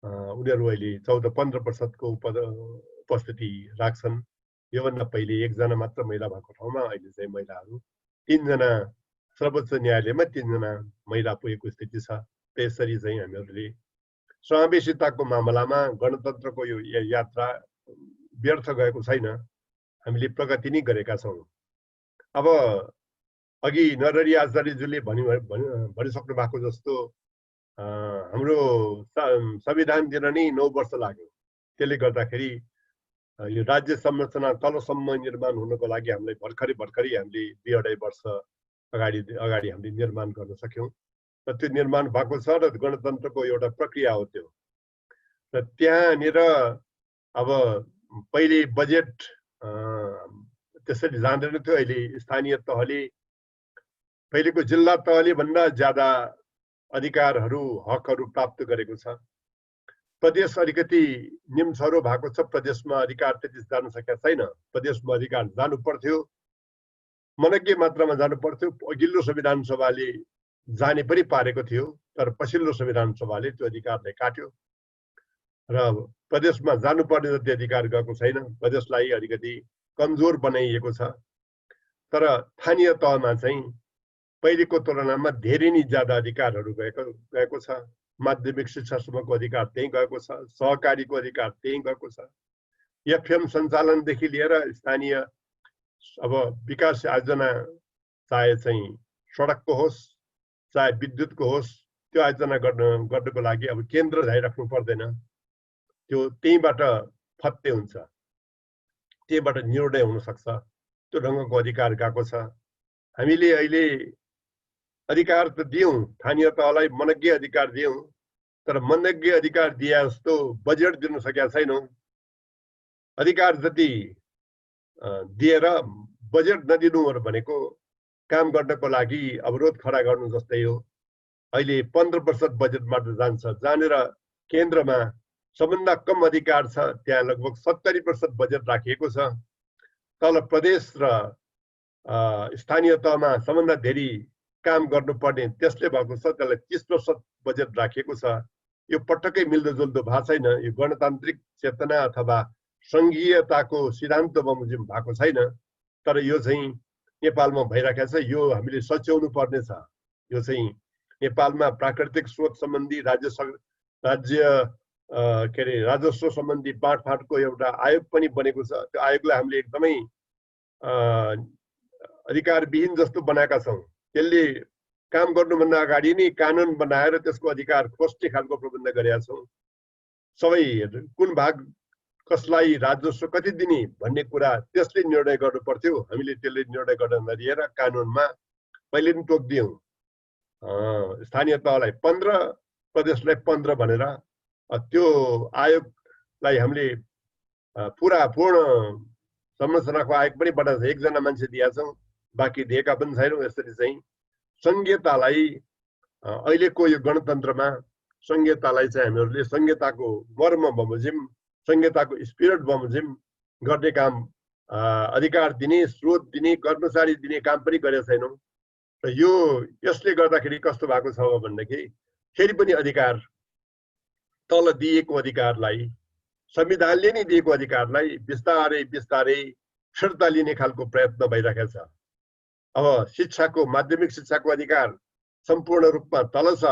उनीहरू अहिले 14-15% को उपस्थिति राख्छन्। योभन्दा पहिले 1 जना मात्र महिला भएको ठाउँमा अहिले चाहिँ महिलाहरू 3 जना, सर्वोच्च न्यायालयमा 3 जना महिला पुगेको स्थिति छ। त्यसरी चाहिँ हामीहरूले समावेशिताको मामलामा गणतन्त्रको यो यात्रा व्यर्थ गएको छैन। हामीले प्रगति नै गरेका छौँ। अब अघि नरहरि आचार्यज्यूले भनिसक्नु भएको जस्तो हाम्रो संविधान दिन नै 9 वर्ष लाग्यो। त्यसले गर्दाखेरि यो राज्य संरचना तलसम्म निर्माण हुनको लागि हामीलाई भर्खरै हामीले 2-2.5 वर्ष अगाडि हामीले निर्माण गर्न सक्यौँ। र त्यो निर्माण भएको छ र गणतन्त्रको एउटा प्रक्रिया हो त्यो। र त्यहाँनिर अब पहिले बजेट त्यसरी जाँदैन थियो। अहिले स्थानीय तहले पहिलेको जिल्ला तहले भन्दा ज्यादा अधिकारहरू हकहरू प्राप्त गरेको छ। प्रदेश अलिकति निम्सरो भएको छ, प्रदेशमा अधिकार त्यति जान सकेका छैन। प्रदेशमा अधिकार जानु पर्थ्यो, मनज्ञ मात्रामा जानु पर्थ्यो। अघिल्लो संविधान सभाले जाने पनि पारेको थियो, तर पछिल्लो संविधान सभाले त्यो अधिकारलाई काट्यो र प्रदेशमा जानुपर्ने जति अधिकार गएको छैन। प्रदेशलाई अलिकति कमजोर बनाइएको छ। तर स्थानीय तहमा चाहिँ पहिलेको तुलनामा धेरै नै ज्यादा अधिकारहरू गएको छ। माध्यमिक शिक्षासम्मको अधिकार त्यही गएको छ, सहकारीको अधिकार त्यही गएको छ। एफएम सञ्चालनदेखि लिएर स्थानीय अब विकास आयोजना, चाहे चाहिँ सडकको होस् चाहे विद्युतको होस्, त्यो आयोजना गर्नको लागि अब केन्द्र धाइराख्नु पर्दैन, त्यो त्यहीँबाट फत्ते हुन्छ, त्यहीँबाट निर्णय हुन सक्छ। त्यो ढङ्गको अधिकार गएको छ। हामीले अहिले अधिकार त दियौँ, स्थानीय तहलाई मनज्ञ अधिकार दियौँ, तर मनज्ञ अधिकार दिए जस्तो बजेट दिन सकेका छैनौँ। अधिकार जति दिएर बजेट नदिनु भनेको काम गर्नको लागि अवरोध खडा गर्नु जस्तै हो। अहिले 15% बजेट मात्र जान्छ, जानेर केन्द्रमा सबभन्दा कम अधिकार छ त्यहाँ लगभग 70% बजेट राखिएको छ। तल प्रदेश र स्थानीय तहमा सबभन्दा धेरै काम गर्नुपर्ने त्यसले भएको छ, त्यसलाई 30% बजेट राखिएको छ। यो पटक्कै मिल्दोजुल्दो भएको छैन। यो गणतान्त्रिक चेतना अथवा सङ्घीयताको सिद्धान्त बमोजिम भएको छैन। तर यो चाहिँ नेपालमा भइरहेको छ, यो हामीले सच्याउनु पर्ने छ। यो चाहिँ नेपालमा प्राकृतिक स्रोत सम्बन्धी राजस्व सम्बन्धी बाँडफाँडको एउटा आयोग पनि बनेको छ। त्यो आयोगलाई हामीले एकदमै अधिकारविहीन जस्तो बनाएका छौँ। त्यसले काम गर्नुभन्दा अगाडि नै कानुन बनाएर त्यसको अधिकार खोज्ने खालको प्रबन्ध गरेका छौँ। सबै कुन भाग कसलाई राजस्व कति दिने भन्ने कुरा त्यसले निर्णय गर्नु पर्थ्यो। हामीले त्यसले निर्णय गर्न नदिएर कानुनमा पहिले पनि टोकिदियौँ। स्थानीय तहलाई 15, प्रदेशलाई 15 भनेर त्यो आयोगलाई हामीले पूर्ण संरचनाको आयोग पनि बनाएको छ। एकजना मान्छे दिएका छौँ, बाँकी दिएका पनि छैनौँ। यसरी चाहिँ संघीयतालाई अहिलेको यो गणतन्त्रमा संघीयतालाई चाहिँ हामीहरूले संघीयताको मर्म बमोजिम, संघीयताको स्पिरिट बमोजिम गर्ने काम, अधिकार दिने, स्रोत दिने, कर्मचारी दिने काम पनि गरेका छैनौँ। र यसले गर्दाखेरि कस्तो भएको छ भनेदेखि फेरि पनि अधिकार तल दिएको अधिकारलाई, संविधानले नै दिएको अधिकारलाई बिस्तारै बिस्तारै फिर्ता लिने खालको प्रयत्न भइरहेको छ। अब शिक्षाको, माध्यमिक शिक्षाको अधिकार सम्पूर्ण रूपमा तल छ,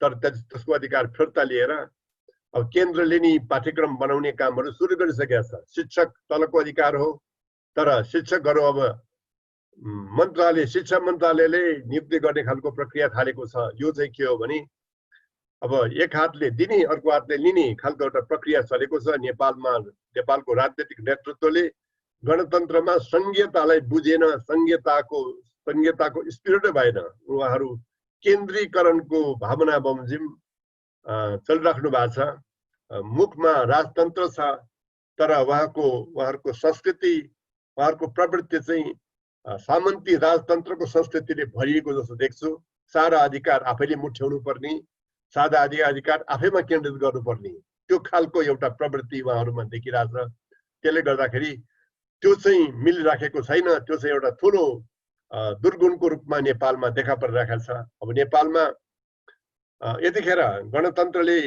तर त्यसको अधिकार फिर्ता लिएर अब केन्द्रले नै पाठ्यक्रम बनाउने कामहरू सुरु गरिसकेका छ। शिक्षक तलको अधिकार हो, तर शिक्षकहरू अब शिक्षा मन्त्रालयले नियुक्ति गर्ने खालको प्रक्रिया थालेको छ। यो चाहिँ के हो भने अब एक हातले दिने अर्को हातले लिने खालको एउटा प्रक्रिया चलेको छ नेपालमा। नेपालको राजनीतिक नेतृत्वले गणतन्त्रमा संघीयतालाई बुझेन, संघीयताको स्पिरिटै भएन। उहाँहरू केन्द्रीकरणको भावना बमोजिम चलिराख्नु भएको छ। मुखमा राजतन्त्र छ, तर उहाँहरूको संस्कृति, उहाँहरूको प्रवृत्ति चाहिँ सामन्ती राजतन्त्रको संस्कृतिले भरिएको जस्तो देख्छु। सारा अधिकार आफैले मुठ्याउनु पर्ने, सादा अधिकार आफैमा केन्द्रित गर्नुपर्ने, त्यो खालको एउटा प्रवृत्ति उहाँहरूमा देखिरहेछ। त्यसले गर्दाखेरि त्यो चाहिँ मिलिराखेको छैन। त्यो चाहिँ एउटा ठुलो दुर्गुणको रूपमा नेपालमा देखा परिरहेको छ। अब नेपालमा यतिखेर गणतन्त्रले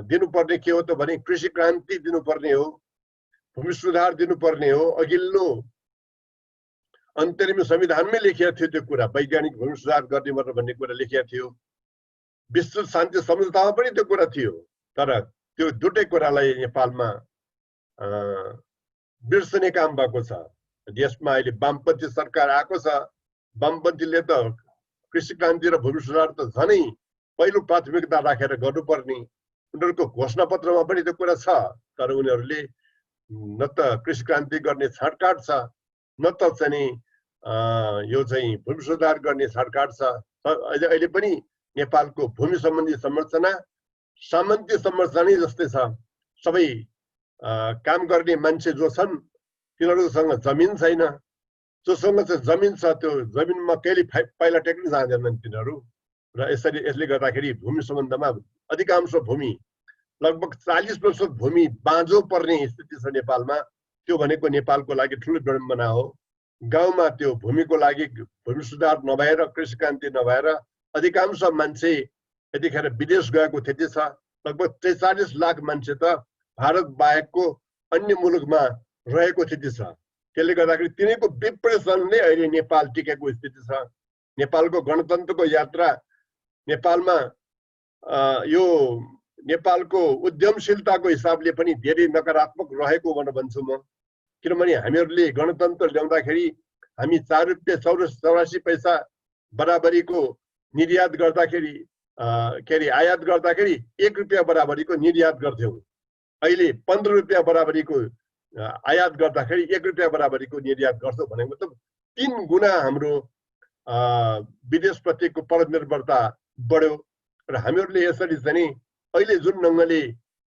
दिनुपर्ने के हो त भने कृषि क्रान्ति दिनुपर्ने हो, भूमि सुधार दिनुपर्ने हो। अघिल्लो अन्तरिम संविधानमै लेखिएको थियो त्यो कुरा, वैज्ञानिक भूमि सुधार गर्ने भन्ने कुरा लेखिएको थियो। विश्व शान्ति सम्झौतामा पनि त्यो कुरा थियो। तर त्यो दुटै कुरालाई नेपालमा बिर्सने काम भएको छ। देशमा अहिले वामपन्थी सरकार आएको छ। वामपन्थीले त कृषि क्रान्ति र भूमि सुधार त झनै पहिलो प्राथमिकता राखेर गर्नुपर्ने, उनीहरूको घोषणा पत्रमा पनि त्यो कुरा छ। तर उनीहरूले न त कृषि क्रान्ति गर्ने छाँटकाट छ, न त चाहिँ यो चाहिँ भूमि सुधार गर्ने छाँटकाट छ। अहिले पनि नेपालको भूमि सम्बन्धी संरचना सामन्ती संरचना नै जस्तै छ। सबै काम गर्ने मान्छे जो छन् तिनीहरूसँग जमिन छैन। जोसँग चाहिँ जमिन छ त्यो जमिनमा कहिले पाइला टेक्न जाँदैनन् तिनीहरू। र यसले गर्दाखेरि भूमि सम्बन्धमा अधिकांश भूमि लगभग 40% भूमि बाँझो पर्ने स्थिति छ नेपालमा। त्यो भनेको नेपालको लागि ठुलो विडम्बना हो। गाउँमा त्यो भूमिको लागि भूमि सुधार नभएर, कृषि क्रान्ति नभएर अधिकांश मान्छे यतिखेर विदेश गएको स्थिति छ। लगभग 43 लाख मान्छे त भारत बाहेकको अन्य मुलुकमा रहेको स्थिति छ। त्यसले गर्दाखेरि तिनीको विप्रेषणले अहिले नेपाल टिकेको स्थिति छ। नेपालको गणतन्त्रको यात्रा नेपालमा यो नेपालको उद्यमशीलताको हिसाबले पनि धेरै नकारात्मक रहेको भन्छु म। किनभने हामीहरूले गणतन्त्र ल्याउँदाखेरि हामी 4 रुपियाँ 84 पैसा बराबरीको निर्यात गर्दाखेरि आयात गर्दाखेरि 1 रुपियाँ बराबरीको निर्यात गर्थ्यौँ। अहिले 15 रुपियाँ बराबरीको आयात गर्दाखेरि 1 रुपियाँ बराबरीको निर्यात गर्छौँ भनेको मतलब 3 गुणा हाम्रो विदेशप्रतिको परनिर्भरता बढ्यो। र हामीहरूले यसरी चाहिँ अहिले जुन ढङ्गले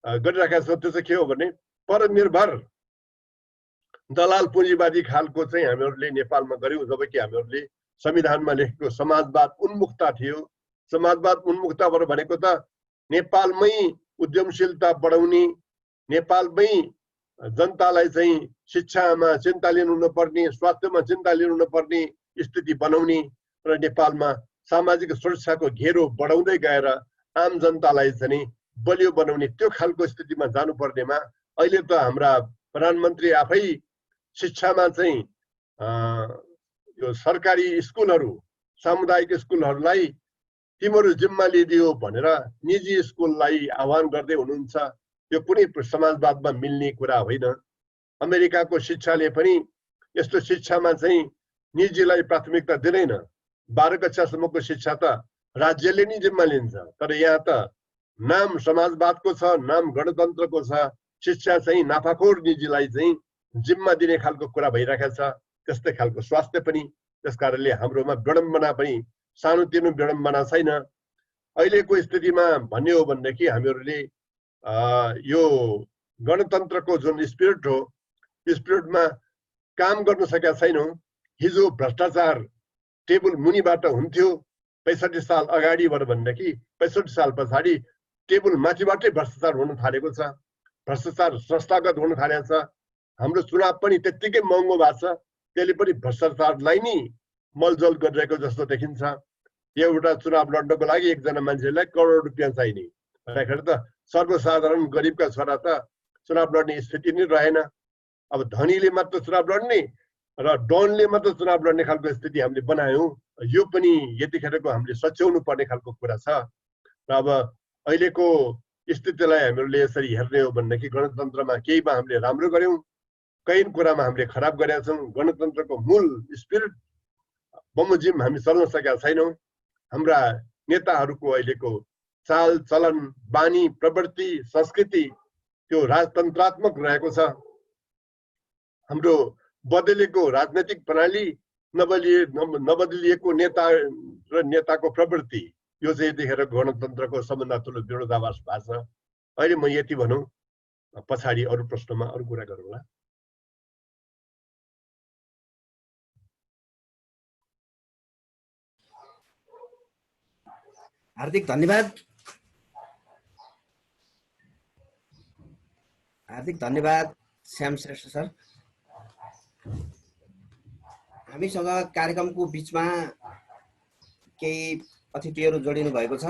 गरिराखेका छौँ त्यो चाहिँ के हो भने परनिर्भर दलाल पुँजीवादी खालको चाहिँ हामीहरूले नेपालमा गर्यौँ। जबकि हामीहरूले संविधानमा लेखेको समाजवाद उन्मुखता थियो। समाजवाद उन्मुक्ताबाट भनेको त नेपालमै उद्यमशीलता बढाउने, नेपालमै जनतालाई चाहिँ शिक्षामा चिन्ता लिनु नपर्ने, स्वास्थ्यमा चिन्ता लिनु नपर्ने स्थिति बनाउने र नेपालमा सामाजिक सुरक्षाको घेरो बढाउँदै गएर आम जनतालाई चाहिँ बलियो बनाउने त्यो खालको स्थितिमा जानुपर्नेमा अहिले त हाम्रा प्रधानमन्त्री आफै शिक्षामा चाहिँ यो सरकारी स्कुलहरू, सामुदायिक स्कुलहरूलाई तिम्रो जिम्मा लिदियो भनेर निजी स्कुललाई आह्वान गर्दै हुनुहुन्छ। यो कुनै समाजवादमा मिल्ने कुरा होइन। अमेरिकाको शिक्षाले पनि यस्तो शिक्षामा चाहिँ निजीलाई प्राथमिकता दिँदैन। 12 कक्षासम्मको शिक्षा त राज्यले नै जिम्मा लिन्छ। तर यहाँ त नाम समाजवादको छ, नाम गणतन्त्रको छ, शिक्षा चाहिँ नाफाखोर निजीलाई चाहिँ जिम्मा दिने खालको कुरा भइरहेको छ। त्यस्तै खालको स्वास्थ्य पनि। त्यसकारणले हाम्रोमा विडम्बना पनि सानोतिनो विडम्बना छैन। अहिलेको स्थितिमा भन्ने हो भनेदेखि हामीहरूले यो गणतन्त्रको जुन स्पिरिट हो, स्पिरिटमा काम गर्न सकेका छैनौँ। हिजो भ्रष्टाचार टेबल मुनिबाट हुन्थ्यो 65 साल अगाडिबाट भनेदेखि 65 साल पछाडि टेबल माथिबाटै भ्रष्टाचार हुन थालेको छ। भ्रष्टाचार संस्थागत हुन थालेको छ। हाम्रो चुनाव पनि त्यत्तिकै महँगो भएको छ। त्यसले पनि भ्रष्टाचारलाई नै मलजल गरिरहेको जस्तो देखिन्छ। एउटा चुनाव लड्नको लागि एकजना मान्छेलाई करोड रुपियाँ चाहिने भन्दाखेरि त सर्वसाधारण गरिबका छोरा त चुनाव लड्ने स्थिति नै रहेन। अब धनीले मात्र चुनाव लड्ने र डनले मात्र चुनाव लड्ने खालको स्थिति हामीले बनायौँ। यो पनि यतिखेरको हामीले सच्याउनु पर्ने खालको कुरा छ। र अब अहिलेको स्थितिलाई हामीहरूले यसरी हेर्ने हो भनेदेखि गणतन्त्रमा केहीमा हामीले राम्रो गर्यौँ, कहीँ कुरामा हामीले खराब गरेका छौँ। गणतन्त्रको मूल स्पिरिट बमोजिम हामी चल्न सकेका छैनौँ। हाम्रा नेताहरूको अहिलेको चाल चलन, बानी, प्रवृत्ति, संस्कृति त्यो राजतन्त्रात्मक रहेको छ। हाम्रो बदलेको राजनैतिक प्रणाली, नबदलिएको नेता र नेताको प्रवृत्ति, यो चाहिँ यतिखेर गणतन्त्रको सबभन्दा ठुलो विरोधाभास भएको छ। अहिले म यति भनौँ, पछाडि अरू प्रश्नमा अरू कुरा गरौँला। हार्दिक धन्यवाद। हार्दिक धन्यवाद श्याम श्रेष्ठ सर। हामीसँग कार्यक्रमको बिचमा केही अतिथिहरू जोडिनु भएको छ।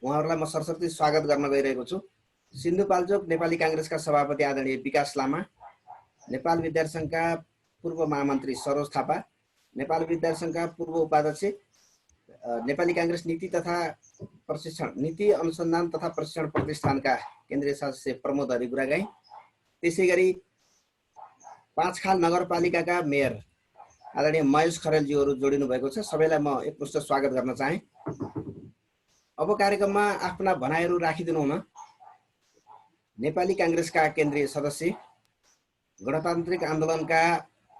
उहाँहरूलाई म सरस्वती स्वागत गर्न गइरहेको छु। सिन्धुपाल्चोक नेपाली काङ्ग्रेसका सभापति आदरणीय विकास लामा, नेपाल विद्यार्थी सङ्घका पूर्व महामन्त्री सरोज थापा, नेपाल विद्यार्थी सङ्घका पूर्व उपाध्यक्ष, नेपाली काङ्ग्रेस नीति अनुसन्धान तथा प्रशिक्षण प्रतिष्ठानका केन्द्रीय सदस्य प्रमोद हरि गुरागाई, त्यसै गरी पाँचखाल नगरपालिकाका मेयर आदरणीय महेश खरेलजीहरू जोडिनु भएको छ। सबैलाई म एकमुष्ट स्वागत गर्न चाहे। अब कार्यक्रममा आफ्ना भनाइहरू राखिदिनु हुन नेपाली काङ्ग्रेसका केन्द्रीय सदस्य, गणतान्त्रिक आन्दोलनका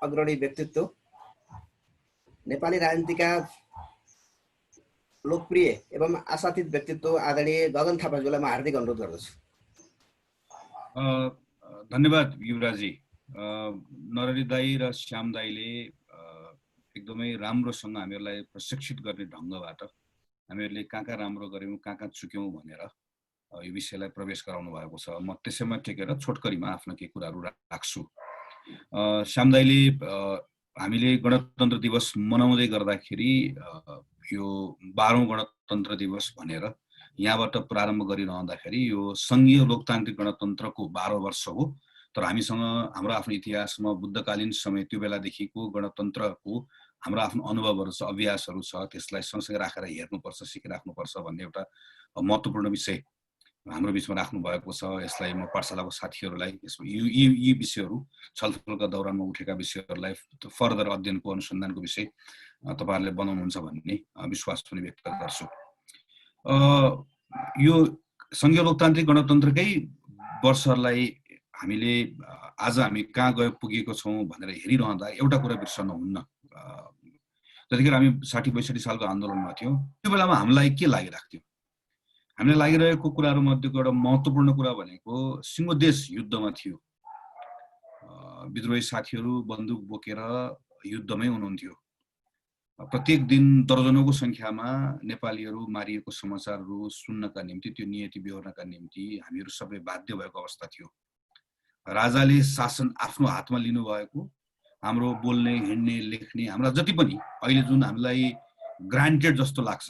अग्रणी व्यक्तित्व, नेपाली राजनीतिका लोकप्रिय एवं आशातीत व्यक्तित्व आदरणीय गगन थापाज्यूलाई म हार्दिक अनुरोध गर्दछु। धन्यवाद युवराजी। नरहरी दाई र श्याम दाईले एकदमै राम्रोसँग हामीहरूलाई प्रशिक्षित गर्ने ढङ्गबाट हामीहरूले कहाँ राम्रो गऱ्यौँ कहाँ चुक्यौँ भनेर यो विषयलाई प्रवेश गराउनु भएको छ। म त्यसैमा टेकेर छोटकरीमा आफ्नो केही कुराहरू राख्छु। श्याम दाइले हामीले गणतन्त्र दिवस मनाउँदै गर्दाखेरि यो 12औं गणतन्त्र दिवस भनेर यहाँबाट प्रारम्भ गरिरहँदाखेरि यो सङ्घीय लोकतान्त्रिक गणतन्त्रको 12 वर्ष हो। तर हामीसँग हाम्रो आफ्नो इतिहासमा बुद्धकालीन समय त्यो बेलादेखिको गणतन्त्रको हाम्रो आफ्नो अनुभवहरू छ, अभ्यासहरू छ, त्यसलाई सँगसँगै राखेर हेर्नुपर्छ, सिकिराख्नुपर्छ भन्ने एउटा महत्त्वपूर्ण विषय हाम्रो बिचमा राख्नु भएको छ। यसलाई म पाठशालाको साथीहरूलाई यी विषयहरू छलफलका दौरानमा उठेका विषयहरूलाई फर्दर अध्ययनको अनुसन्धानको विषय तपाईहरुले बनाउनुहुन्छ भन्ने विश्वास पनि व्यक्त गर्छु। यो सङ्घीय लोकतान्त्रिक गणतन्त्रकै वर्षलाई हामीले आज हामी कहाँ गए पुगेको छौँ भनेर हेरिरहँदा एउटा कुरा बिर्सन हुन्न। जतिखेर हामी 60-62 सालको आन्दोलनमा थियौँ त्यो बेलामा हामीलाई के लागिराख्थ्यो? हामीलाई लागिरहेको कुराहरू मध्येको एउटा महत्त्वपूर्ण कुरा भनेको सिंहदेश युद्धमा थियो। विद्रोही साथीहरू बन्दुक बोकेर युद्धमै हुनुहुन्थ्यो। प्रत्येक दिन दर्जनौंको संख्यामा नेपालीहरू मारिएको समाचारहरू सुन्नका निम्ति, त्यो नियति बेहोर्नका निम्ति हामीहरू सबै बाध्य भएको अवस्था थियो। राजाले शासन आफ्नो हातमा लिनुभएको, हाम्रो बोल्ने, हिँड्ने, लेख्ने, हाम्रा जति पनि अहिले जुन हामीलाई ग्रान्टेड जस्तो लाग्छ,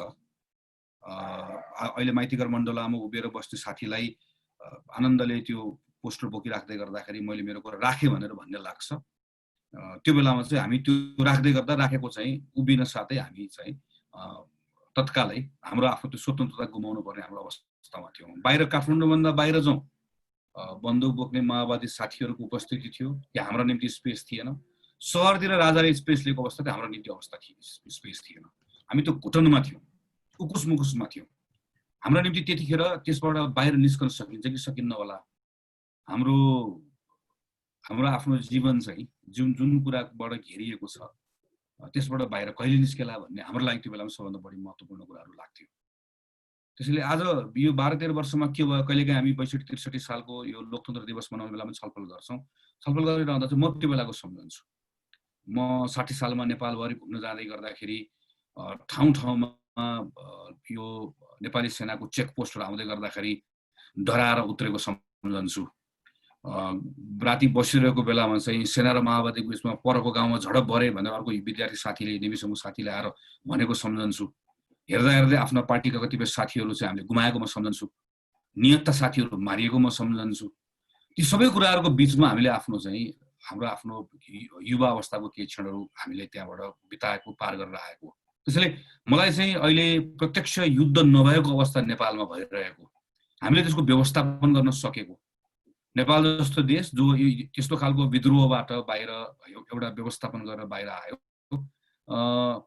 अहिले माइतीघर मण्डलामा उभिएर बस्ने साथीलाई आनन्दले त्यो पोस्टर बोकिराख्दै गर्दाखेरि मैले मेरो कुरा राखेँ भनेर भन्ने लाग्छ। त्यो बेलामा चाहिँ हामी त्यो राख्दै गर्दा राखेको चाहिँ उभिन साथै हामी चाहिँ तत्कालै हाम्रो आफ्नो त्यो स्वतन्त्रता गुमाउनु पर्ने हाम्रो अवस्थामा थियौँ। बाहिर काठमाडौँभन्दा बाहिर जाउँ, बन्दुक बोक्ने माओवादी साथीहरूको उपस्थिति थियो, कि हाम्रो निम्ति स्पेस थिएन। सहरतिर राजाले स्पेस लिएको अवस्था थियो, हाम्रो निम्ति अवस्था थियो, स्पेस थिएन। हामी त्यो घुटनमा थियौँ, उकुस मुकुसमा थियौँ। हाम्रो निम्ति त्यतिखेर त्यसबाट बाहिर निस्कन सकिन्छ कि सकिन्न होला, हाम्रो आफ्नो जीवन चाहिँ जुन कुराबाट घेरिएको छ त्यसबाट बाहिर कहिले निस्केला भन्ने हाम्रो लागि त्यो बेलामा सबभन्दा बढी महत्त्वपूर्ण कुराहरू लाग्थ्यो। त्यसैले आज यो 12-13 वर्षमा के भयो, कहिलेकाहीँ हामी 62-63 सालको यो लोकतन्त्र दिवस मनाउने बेलामा छलफल गर्छौँ। छलफल गरिरहँदा चाहिँ म त्यो बेलाको सम्झन्छु। म 60 सालमा नेपालभरि घुम्न जाँदै गर्दाखेरि ठाउँ ठाउँमा यो नेपाली सेनाको चेकपोस्टहरू आउँदै गर्दाखेरि डराएर उत्रेको सम्झन्छु। राति बसिरहेको बेलामा चाहिँ सेना र माओवादीको बिचमा परको गाउँमा झडप भरे भनेर अर्को विद्यार्थी साथीले, नेवी समूह साथीले आएर भनेको सम्झन्छु। हेर्दा हेर्दै आफ्ना पार्टीका कतिपय साथीहरू चाहिँ हामीले गुमाएको म सम्झन्छु, नियतका साथीहरू मारिएको म सम्झन्छु। ती सबै कुराहरूको बिचमा हामीले आफ्नो चाहिँ हाम्रो आफ्नो युवा अवस्थाको केही क्षणहरू हामीले त्यहाँबाट बिताएको, पार गरेर आएको। त्यसैले मलाई चाहिँ अहिले प्रत्यक्ष युद्ध नभएको अवस्था नेपालमा भइरहेको, हामीले त्यसको व्यवस्थापन गर्न सकेको, नेपाल जस्तो देश जो त्यस्तो खालको विद्रोहबाट बाहिर एउटा व्यवस्थापन गरेर बाहिर आयो,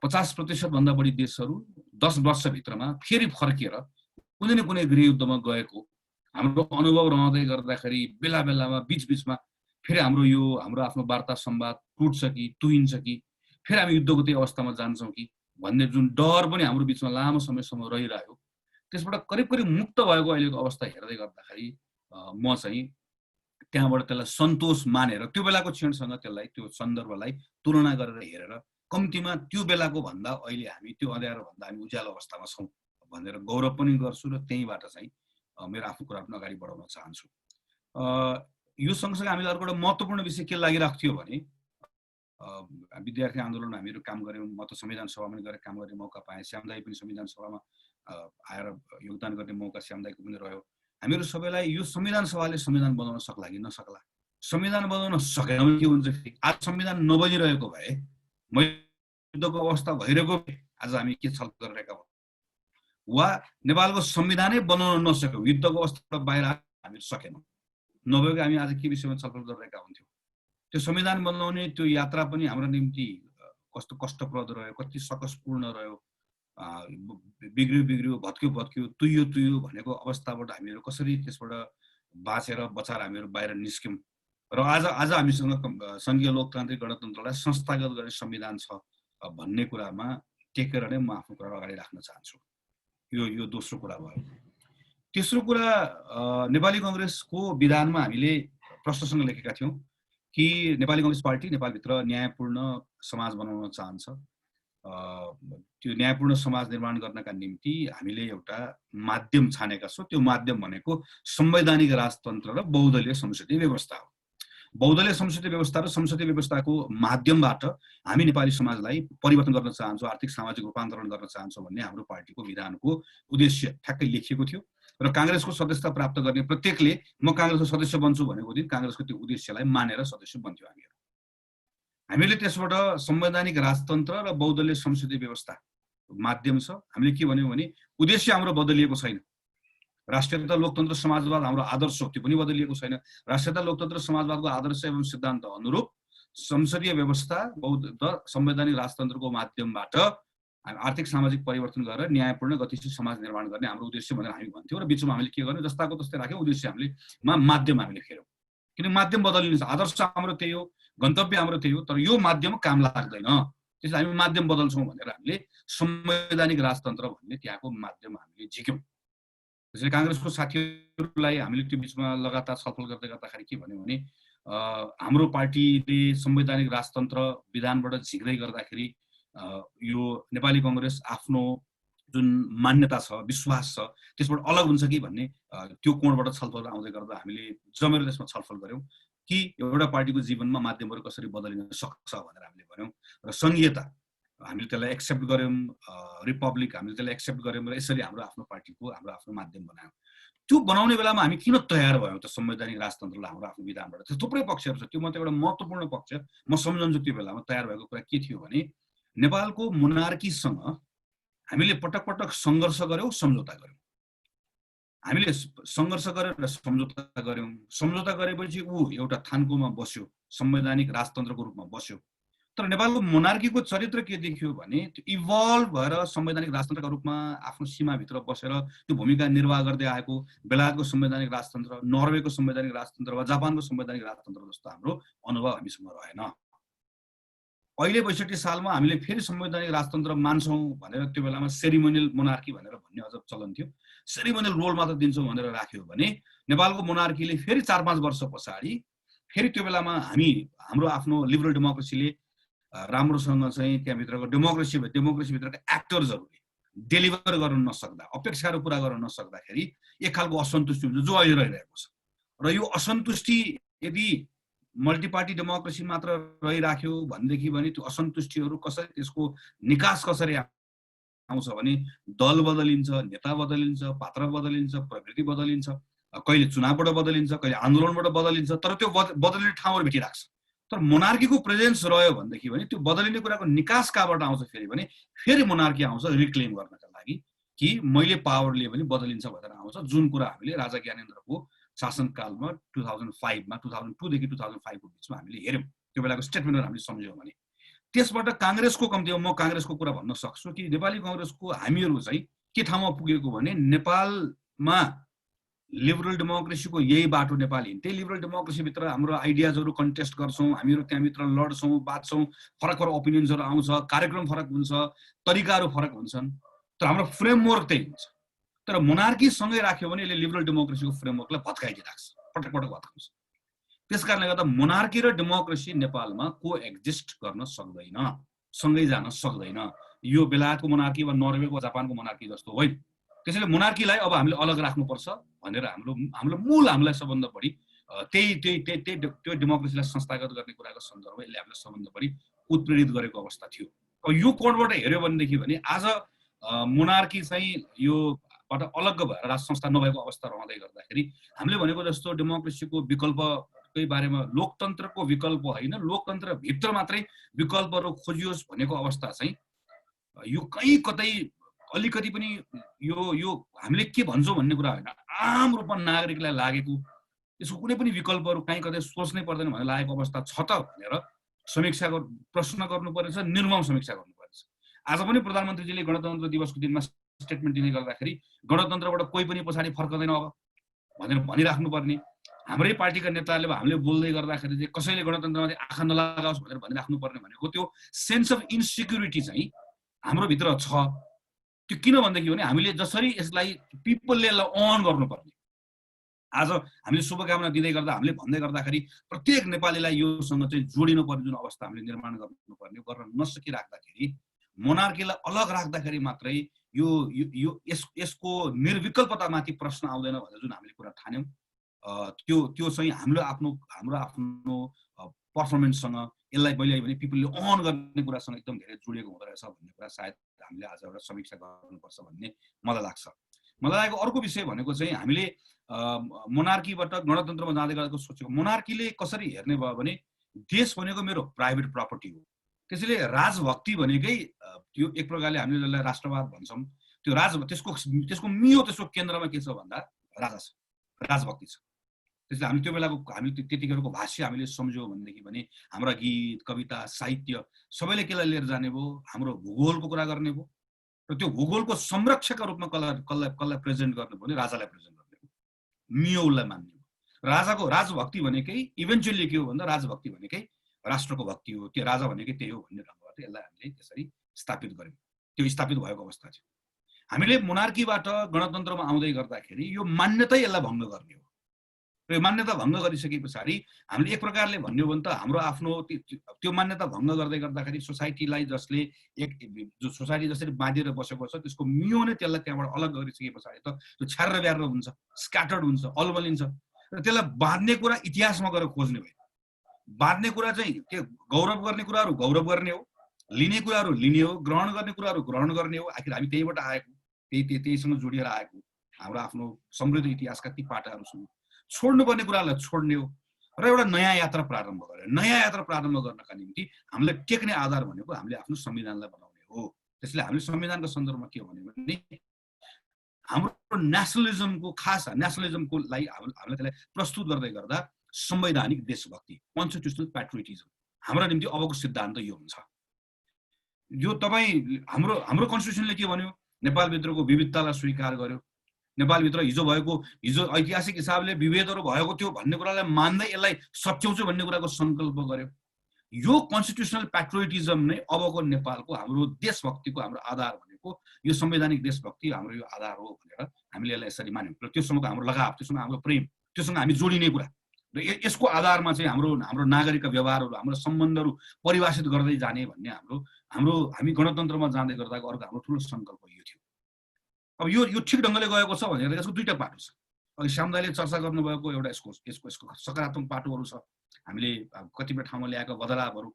50% भन्दा बढी देशहरू 10 वर्षभित्रमा फेरि फर्किएर कुनै न कुनै गृहयुद्धमा गएको हाम्रो अनुभव रहँदै गर्दाखेरि बेला बेलामा बीचबीचमा फेरि हाम्रो आफ्नो वार्ता संवाद टुट्छ कि तुहिन्छ कि फेरि हामी युद्धको त्यही अवस्थामा जान्छौँ कि भन्ने जुन डर पनि हाम्रो बिचमा लामो समयसम्म रहिरह्यो, त्यसबाट करिब करिब मुक्त भएको अहिलेको अवस्था हेर्दै गर्दाखेरि म चाहिँ त्यहाँबाट त्यसलाई सन्तोष मानेर त्यो बेलाको क्षणसँग त्यसलाई त्यो सन्दर्भलाई तुलना गरेर हेरेर कम्तीमा त्यो बेलाको भन्दा अहिले हामी त्यो अँध्यारो भन्दा हामी उज्यालो अवस्थामा छौँ भनेर गौरव पनि गर्छु र त्यहीँबाट चाहिँ मेरो आफ्नो कुरा पनि अगाडि बढाउन चाहन्छु। यो सँगसँगै हामीलाई अर्को एउटा महत्त्वपूर्ण विषय के लागिरहेको थियो भने विद्यार्थी आन्दोलनमा हामीहरू काम गऱ्यौँ। म त संविधान सभामा पनि गएर काम गर्ने मौका पाएँ, श्याम दाइ पनि संविधान सभामा आएर योगदान गर्ने मौका श्याम दाइको पनि रह्यो। हामीहरू सबैलाई यो संविधान सभाले संविधान बनाउन सक्ला कि नसक्ला, संविधान बनाउन सकेन भने के हुन्छ, आज संविधान नबनिरहेको भए, युद्धको अवस्था भइरहेको भए आज हामी के छलफल गरिरहेका हौँ, वा नेपालको संविधानै बनाउन नसक्यो, युद्धको अवस्थाबाट बाहिर हामी सकेनौँ, नभएको हामी आज के विषयमा छलफल गरिरहेका हुन्थ्यौँ। त्यो संविधान बनाउने त्यो यात्रा पनि हाम्रो निम्ति कस्तो कष्टप्रद रह्यो, कति सकसपूर्ण रह्यो, बिग्रियो भत्क्यो तुइयो भनेको अवस्थाबाट हामीहरू कसरी त्यसबाट बाँचेर बचाएर हामीहरू बाहिर निस्क्यौँ र आज हामीसँग सङ्घीय लोकतान्त्रिक गणतन्त्रलाई संस्थागत गर्ने संविधान छ भन्ने कुरामा टेकेर नै म आफ्नो कुरा अगाडि राख्न चाहन्छु। यो दोस्रो कुरा भयो। तेस्रो कुरा, नेपाली कङ्ग्रेसको विधानमा हामीले प्रश्नसँग लेखेका थियौँ कि नेपाली कङ्ग्रेस पार्टी नेपालभित्र न्यायपूर्ण समाज बनाउन चाहन्छ त्यो न्यायपूर्ण समाज निर्माण गर्नका निम्ति हामीले एउटा माध्यम छानेका छौँ। त्यो माध्यम भनेको संवैधानिक राजतन्त्र र बहुदलीय संसदीय व्यवस्था हो। बहुदलीय संसदीय व्यवस्था र संसदीय व्यवस्थाको माध्यमबाट हामी नेपाली समाजलाई परिवर्तन गर्न चाहन्छौँ, आर्थिक सामाजिक रूपान्तरण गर्न चाहन्छौँ भन्ने हाम्रो पार्टीको विधानको उद्देश्य ठ्याक्कै लेखिएको थियो र काङ्ग्रेसको सदस्यता प्राप्त गर्ने प्रत्येकले म काङ्ग्रेसको सदस्य बन्छु भनेको दिन काङ्ग्रेसको त्यो उद्देश्यलाई मानेर सदस्य बन्थ्यो हामीहरू। हामीले त्यसबाट संवैधानिक राजतन्त्र र बहुदलीय संसदीय व्यवस्था माध्यम छ। हामीले के भन्यौँ भने उद्देश्य हाम्रो बदलिएको छैन, राष्ट्रियता लोकतन्त्र समाजवाद हाम्रो आदर्श हो, त्यो पनि बदलिएको छैन। राष्ट्रियता लोकतन्त्र समाजवादको आदर्श एवं सिद्धान्त अनुरूप संसदीय व्यवस्था र संवैधानिक राजतन्त्रको माध्यमबाट आर्थिक सामाजिक परिवर्तन गरेर न्यायपूर्ण गतिशील समाज निर्माण गर्ने हाम्रो उद्देश्य भनेर हामी भन्थ्यौँ र बिचमा हामीले के गर्यौँ जस्ताको तस्तै राख्यौँ। उद्देश्य हामीले माध्यम हामीले फेर्यौँ, किन माध्यम बदलिन्छ। आदर्श हाम्रो त्यही हो, गन्तव्य हाम्रो त्यही हो, तर यो माध्यम काम लाग्दैन, त्यसलाई हामी माध्यम बदल्छौँ भनेर हामीले संवैधानिक राजतन्त्र भन्ने त्यहाँको माध्यम हामीले झिक्यौँ। त्यसैले काङ्ग्रेसको साथीहरूलाई हामीले त्यो बिचमा लगातार छलफल गर्दै गर्दाखेरि के भन्यो भने हाम्रो पार्टीले संवैधानिक राजतन्त्र विधानबाट झिक्दै गर्दाखेरि यो नेपाली कङ्ग्रेस आफ्नो जुन मान्यता छ, विश्वास छ, त्यसबाट अलग हुन्छ कि भन्ने त्यो कोणबाट छलफल आउँदै गर्दा हामीले जमेर त्यसमा छलफल गऱ्यौँ कि एउटा पार्टीको जीवनमा माध्यमहरू कसरी बदलिन सक्छ भनेर हामीले भन्यौँ र सङ्घीयता हामीले त्यसलाई एक्सेप्ट गऱ्यौँ, रिपब्लिक हामीले त्यसलाई एक्सेप्ट गऱ्यौँ र यसरी हाम्रो आफ्नो पार्टीको हाम्रो आफ्नो माध्यम बनायौँ। त्यो बनाउने बेलामा हामी किन तयार भयौँ त संवैधानिक राजतन्त्रलाई हाम्रो आफ्नो विधानबाट? त्यो थुप्रै पक्षहरू छ, त्यो मात्र एउटा महत्त्वपूर्ण पक्ष म सम्झन्छु। त्यो बेलामा तयार भएको कुरा के थियो भने नेपालको मोनार्कीसँग हामीले पटक पटक सङ्घर्ष गऱ्यौँ, सम्झौता गऱ्यौँ। हामीले सङ्घर्ष गरेर सम्झौता गऱ्यौँ। सम्झौता गरेपछि ऊ एउटा थान्कोमा बस्यो, संवैधानिक राजतन्त्रको रूपमा बस्यो। तर नेपालको मोनार्कीको चरित्र के देखियो भने त्यो इभल्भ भएर संवैधानिक राजतन्त्रका रूपमा आफ्नो सीमाभित्र बसेर त्यो भूमिका निर्वाह गर्दै आएको बेलायतको संवैधानिक राजतन्त्र, नर्वेको संवैधानिक राजतन्त्र वा जापानको संवैधानिक राजतन्त्र जस्तो हाम्रो अनुभव हामीसँग रहेन। अहिले ६२ सालमा हामीले फेरि संवैधानिक राजतन्त्र मान्छौँ भनेर त्यो बेलामा सेरिमोनियल मोनार्की भनेर भन्ने अझ चलन थियो। सेरिमोनियल रोल मात्र दिन्छौँ भनेर राख्यो भने नेपालको मोनार्कीले फेरि ४-५ वर्ष पछाडि फेरि त्यो बेलामा हाम्रो आफ्नो लिबरल डेमोक्रेसीले राम्रोसँग चाहिँ त्यहाँभित्रको डेमोक्रेसीभित्रका एक्टर्सहरूले डेलिभर गर्न नसक्दा, अपेक्षाहरू पुरा गर्न नसक्दाखेरि एक खालको असन्तुष्टि हुन्छ जो अहिले रहिरहेको छ। र यो असन्तुष्टि यदि मल्टिपार्टी डेमोक्रेसी मात्र रहिराख्यो भनेदेखि भने त्यो असन्तुष्टिहरू कसरी, त्यसको निकास कसरी आउँछ भने दल बदलिन्छ, नेता बदलिन्छ, पात्र बदलिन्छ, प्रवृत्ति बदलिन्छ, कहिले चुनावबाट बदलिन्छ, कहिले आन्दोलनबाट बदलिन्छ, तर त्यो बदलिने ठाउँहरू भेटिरहेको छ। तर मोनार्कीको प्रेजेन्स रह्यो भनेदेखि भने त्यो बदलिने कुराको निकास कहाँबाट आउँछ फेरि भने फेरि मोनार्की आउँछ रिक्लेम गर्नका लागि कि मैले पावर लिए पनि बदलिन्छ भनेर आउँछ, जुन कुरा हामीले राजा ज्ञानेन्द्रको शासनकालमा 2005मा 2002 देखि 2005को बिचमा हामीले हेऱ्यौँ। त्यो बेलाको स्टेटमेन्टहरू हामीले सम्झ्यौँ भने त्यसबाट काङ्ग्रेसको कम्तीमा म काङ्ग्रेसको कुरा भन्न सक्छु कि नेपाली कङ्ग्रेसको हामीहरू चाहिँ के ठाउँमा पुगेको भने नेपालमा लिबरल डेमोक्रेसीको यही बाटो नेपाल हिँड्थे। लिबरल डेमोक्रेसीभित्र हाम्रो आइडियाजहरू कन्टेस्ट गर्छौँ, हामीहरू त्यहाँभित्र लड्छौँ, बाँच्छौँ, फरक फरक ओपिनियन्सहरू आउँछ, कार्यक्रम फरक हुन्छ, तरिकाहरू फरक हुन्छन्, तर हाम्रो फ्रेमवर्क त्यही हुन्छ। तर मोनार्कीसँगै राख्यो भने यसले लिबरल डेमोक्रेसीको फ्रेमवर्कलाई भत्काइदिइराख्छ, पटक पटक भत्काउँछ। त्यस कारणले गर्दा मोनार्की र डेमोक्रेसी नेपालमा कोएक्जिस्ट गर्न सक्दैन, सँगै जान सक्दैन। यो बेलायतको मोनार्की वा नर्वेको जापानको मोनार्की जस्तो होइन। त्यसैले मोनार्कीलाई अब हामीले अलग राख्नुपर्छ भनेर हामीलाई सबभन्दा बढी त्यो डेमोक्रेसीलाई संस्थागत गर्ने कुराको सन्दर्भमा यसले हामीलाई सबभन्दा बढी उत्प्रेरित गरेको अवस्था थियो। अब यो कोणबाट हेऱ्यो भनेदेखि भने आज मोनार्की चाहिँ योबाट अलग भएर राष्ट्र संस्था नभएको अवस्था रहँदै गर्दाखेरि हामीले भनेको जस्तो डेमोक्रेसीको विकल्पकै बारेमा लोकतन्त्रको विकल्प होइन, लोकतन्त्रभित्र मात्रै विकल्पहरू खोजियोस् भनेको अवस्था चाहिँ यो कहीँ कतै अलिकति पनि यो हामीले के भन्छौँ भन्ने कुरा होइन, आम रूपमा नागरिकलाई लागेको यसको कुनै पनि विकल्पहरू कहीँ कतै सोच्नै पर्दैन भन्ने लागेको अवस्था छ त भनेर प्रश्न गर्नुपर्नेछ, निर्मम समीक्षा गर्नुपर्नेछ। आज पनि प्रधानमन्त्रीजीले गणतन्त्र दिवसको दिनमा स्टेटमेन्ट दिँदै गर्दाखेरि गणतन्त्रबाट कोही पनि पछाडि फर्कदैन अब भनेर भनिराख्नुपर्ने, हाम्रै पार्टीका नेताहरूले हामीले बोल्दै गर्दाखेरि चाहिँ कसैले गणतन्त्रमाथि आँखा नलागाओस् भनेर भनिराख्नुपर्ने भनेको त्यो सेन्स अफ इन्सिक्युरिटी चाहिँ हाम्रो भित्र छ। त्यो किन भन्दाखेरि भने हामीले जसरी यसलाई पिपलले यसलाई अन गर्नुपर्ने, आज हामीले शुभकामना दिँदै गर्दा हामीले भन्दै गर्दाखेरि प्रत्येक नेपालीलाई योसँग चाहिँ जोडिनु पर्ने जुन अवस्था हामीले निर्माण गर्नुपर्ने, गर्न नसकिराख्दाखेरि मोनार्कीलाई अलग राख्दाखेरि मात्रै यसको निर्विकल्पतामाथि प्रश्न आउँदैन भनेर जुन हामीले कुरा ठान्यौँ, त्यो चाहिँ हाम्रो आफ्नो पर्फर्मेन्ससँग यसलाई मैले भने पिपलले अन गर्ने कुरासँग एकदम धेरै जोडिएको हुँदो रहेछ भन्ने कुरा सायद हामीले आज एउटा समीक्षा गर्नुपर्छ भन्ने मलाई लाग्छ। मलाई लागेको अर्को विषय भनेको चाहिँ हामीले मोनार्कीबाट गणतन्त्रमा जाँदै गरेको सोचेको मोनार्कीले कसरी हेर्ने भयो भने देश भनेको मेरो प्राइभेट प्रपर्टी हो, त्यसैले राजभक्ति भनेकै त्यो एक प्रकारले हामीले जसलाई राष्ट्रवाद भन्छौँ त्यो त्यसको मियो त्यसको केन्द्रमा के छ भन्दा राजा छ, राजभक्ति छ। त्यसले हामी त्यो बेलाको हामी त्यतिखेरको भाष्य हामीले सम्झ्यौँ भनेदेखि भने हाम्रा गीत कविता साहित्य सबैले केलाई लिएर जाने भयो, हाम्रो भूगोलको कुरा गर्ने भयो र त्यो भूगोलको संरक्षकका रूपमा कसलाई प्रेजेन्ट गर्ने भयो भने राजालाई प्रेजेन्ट गर्ने भयो, मियो उसलाई मान्ने हो। राजाको राजभक्ति भनेकै इभेन्चुअली के हो भन्दा राजभक्ति भनेकै राष्ट्रको भक्ति हो, त्यो राजा भनेकै त्यही हो भन्ने ढङ्गबाट यसलाई हामीले त्यसरी स्थापित गर्यौँ। त्यो स्थापित भएको अवस्था थियो। हामीले मोनार्कीबाट गणतन्त्रमा आउँदै गर्दाखेरि यो मान्यतै यसलाई भङ्ग गर्ने हो र यो मान्यता भङ्ग गरिसके पछाडि हामीले एक प्रकारले भन्यो भने त हाम्रो आफ्नो त्यो मान्यता भङ्ग गर्दै गर्दाखेरि सोसाइटीलाई जो सोसाइटी जसरी बाँधिएर बसेको छ त्यसको मियो नै त्यसलाई त्यहाँबाट अलग गरिसके पछाडि त त्यो छ्यार्र ब्यार्र हुन्छ, स्क्याटर्ड हुन्छ, अल्बलिन्छ र त्यसलाई बाँध्ने कुरा इतिहासमा गएर खोज्ने भयो। बाँध्ने कुरा चाहिँ के गौरव गर्ने कुराहरू गौरव गर्ने हो, लिने कुराहरू लिने हो, ग्रहण गर्ने कुराहरू ग्रहण गर्ने हो। आखिर हामी त्यहीबाट आएको, त्यहीसँग जोडिएर आएको हाम्रो आफ्नो समृद्ध इतिहासका ती पाटाहरूसँग छोड्नुपर्ने कुरालाई छोड्ने हो र एउटा नयाँ यात्रा प्रारम्भ गरे। नयाँ यात्रा प्रारम्भ गर्नका निम्ति हामीलाई टेक्ने आधार भनेको हामीले आफ्नो संविधानलाई बनाउने हो। त्यसले हामीले संविधानको सन्दर्भमा के भन्यो भने हाम्रो नेसनलिजमको खास नेसनलिजमको लागि हामीले त्यसलाई प्रस्तुत गर्दै गर्दा संवैधानिक देशभक्ति कन्स्टिट्युसनल प्याट्रियोटिजम हाम्रो निम्ति अबको सिद्धान्त यो हुन्छ। यो तपाईँ हाम्रो कन्स्टिट्युसनले के भन्यो, नेपालभित्रको विविधतालाई स्वीकार गर्यो, नेपालभित्र हिजो ऐतिहासिक हिसाबले विभेदहरू भएको थियो भन्ने कुरालाई मान्दै यसलाई सच्याउँछु भन्ने कुराको सङ्कल्प गर्यो। यो कन्स्टिट्युसनल प्याट्रियोटिजम नै अबको नेपालको हाम्रो देशभक्तिको हाम्रो आधार भनेको यो संवैधानिक देशभक्ति हाम्रो यो आधार हो भनेर हामीले यसलाई यसरी मान्यौँ र त्योसँग हाम्रो लगाव, त्योसँग हाम्रो प्रेम, त्योसँग हामी जोडिने कुरा र यसको आधारमा चाहिँ हाम्रो नागरिकका व्यवहारहरू, हाम्रो सम्बन्धहरू परिभाषित गर्दै जाने भन्ने हामी गणतन्त्रमा जाँदै गर्दाको अर्को हाम्रो ठुलो सङ्कल्प यो थियो। अब यो ठिक ढङ्गले गएको छ भनेर यसको दुईटा पाटो छ। अघि श्यामदाईले चर्चा गर्नुभएको एउटा यसको सकारात्मक पाटोहरू छ, हामीले कतिपय ठाउँमा ल्याएका बदलावहरू।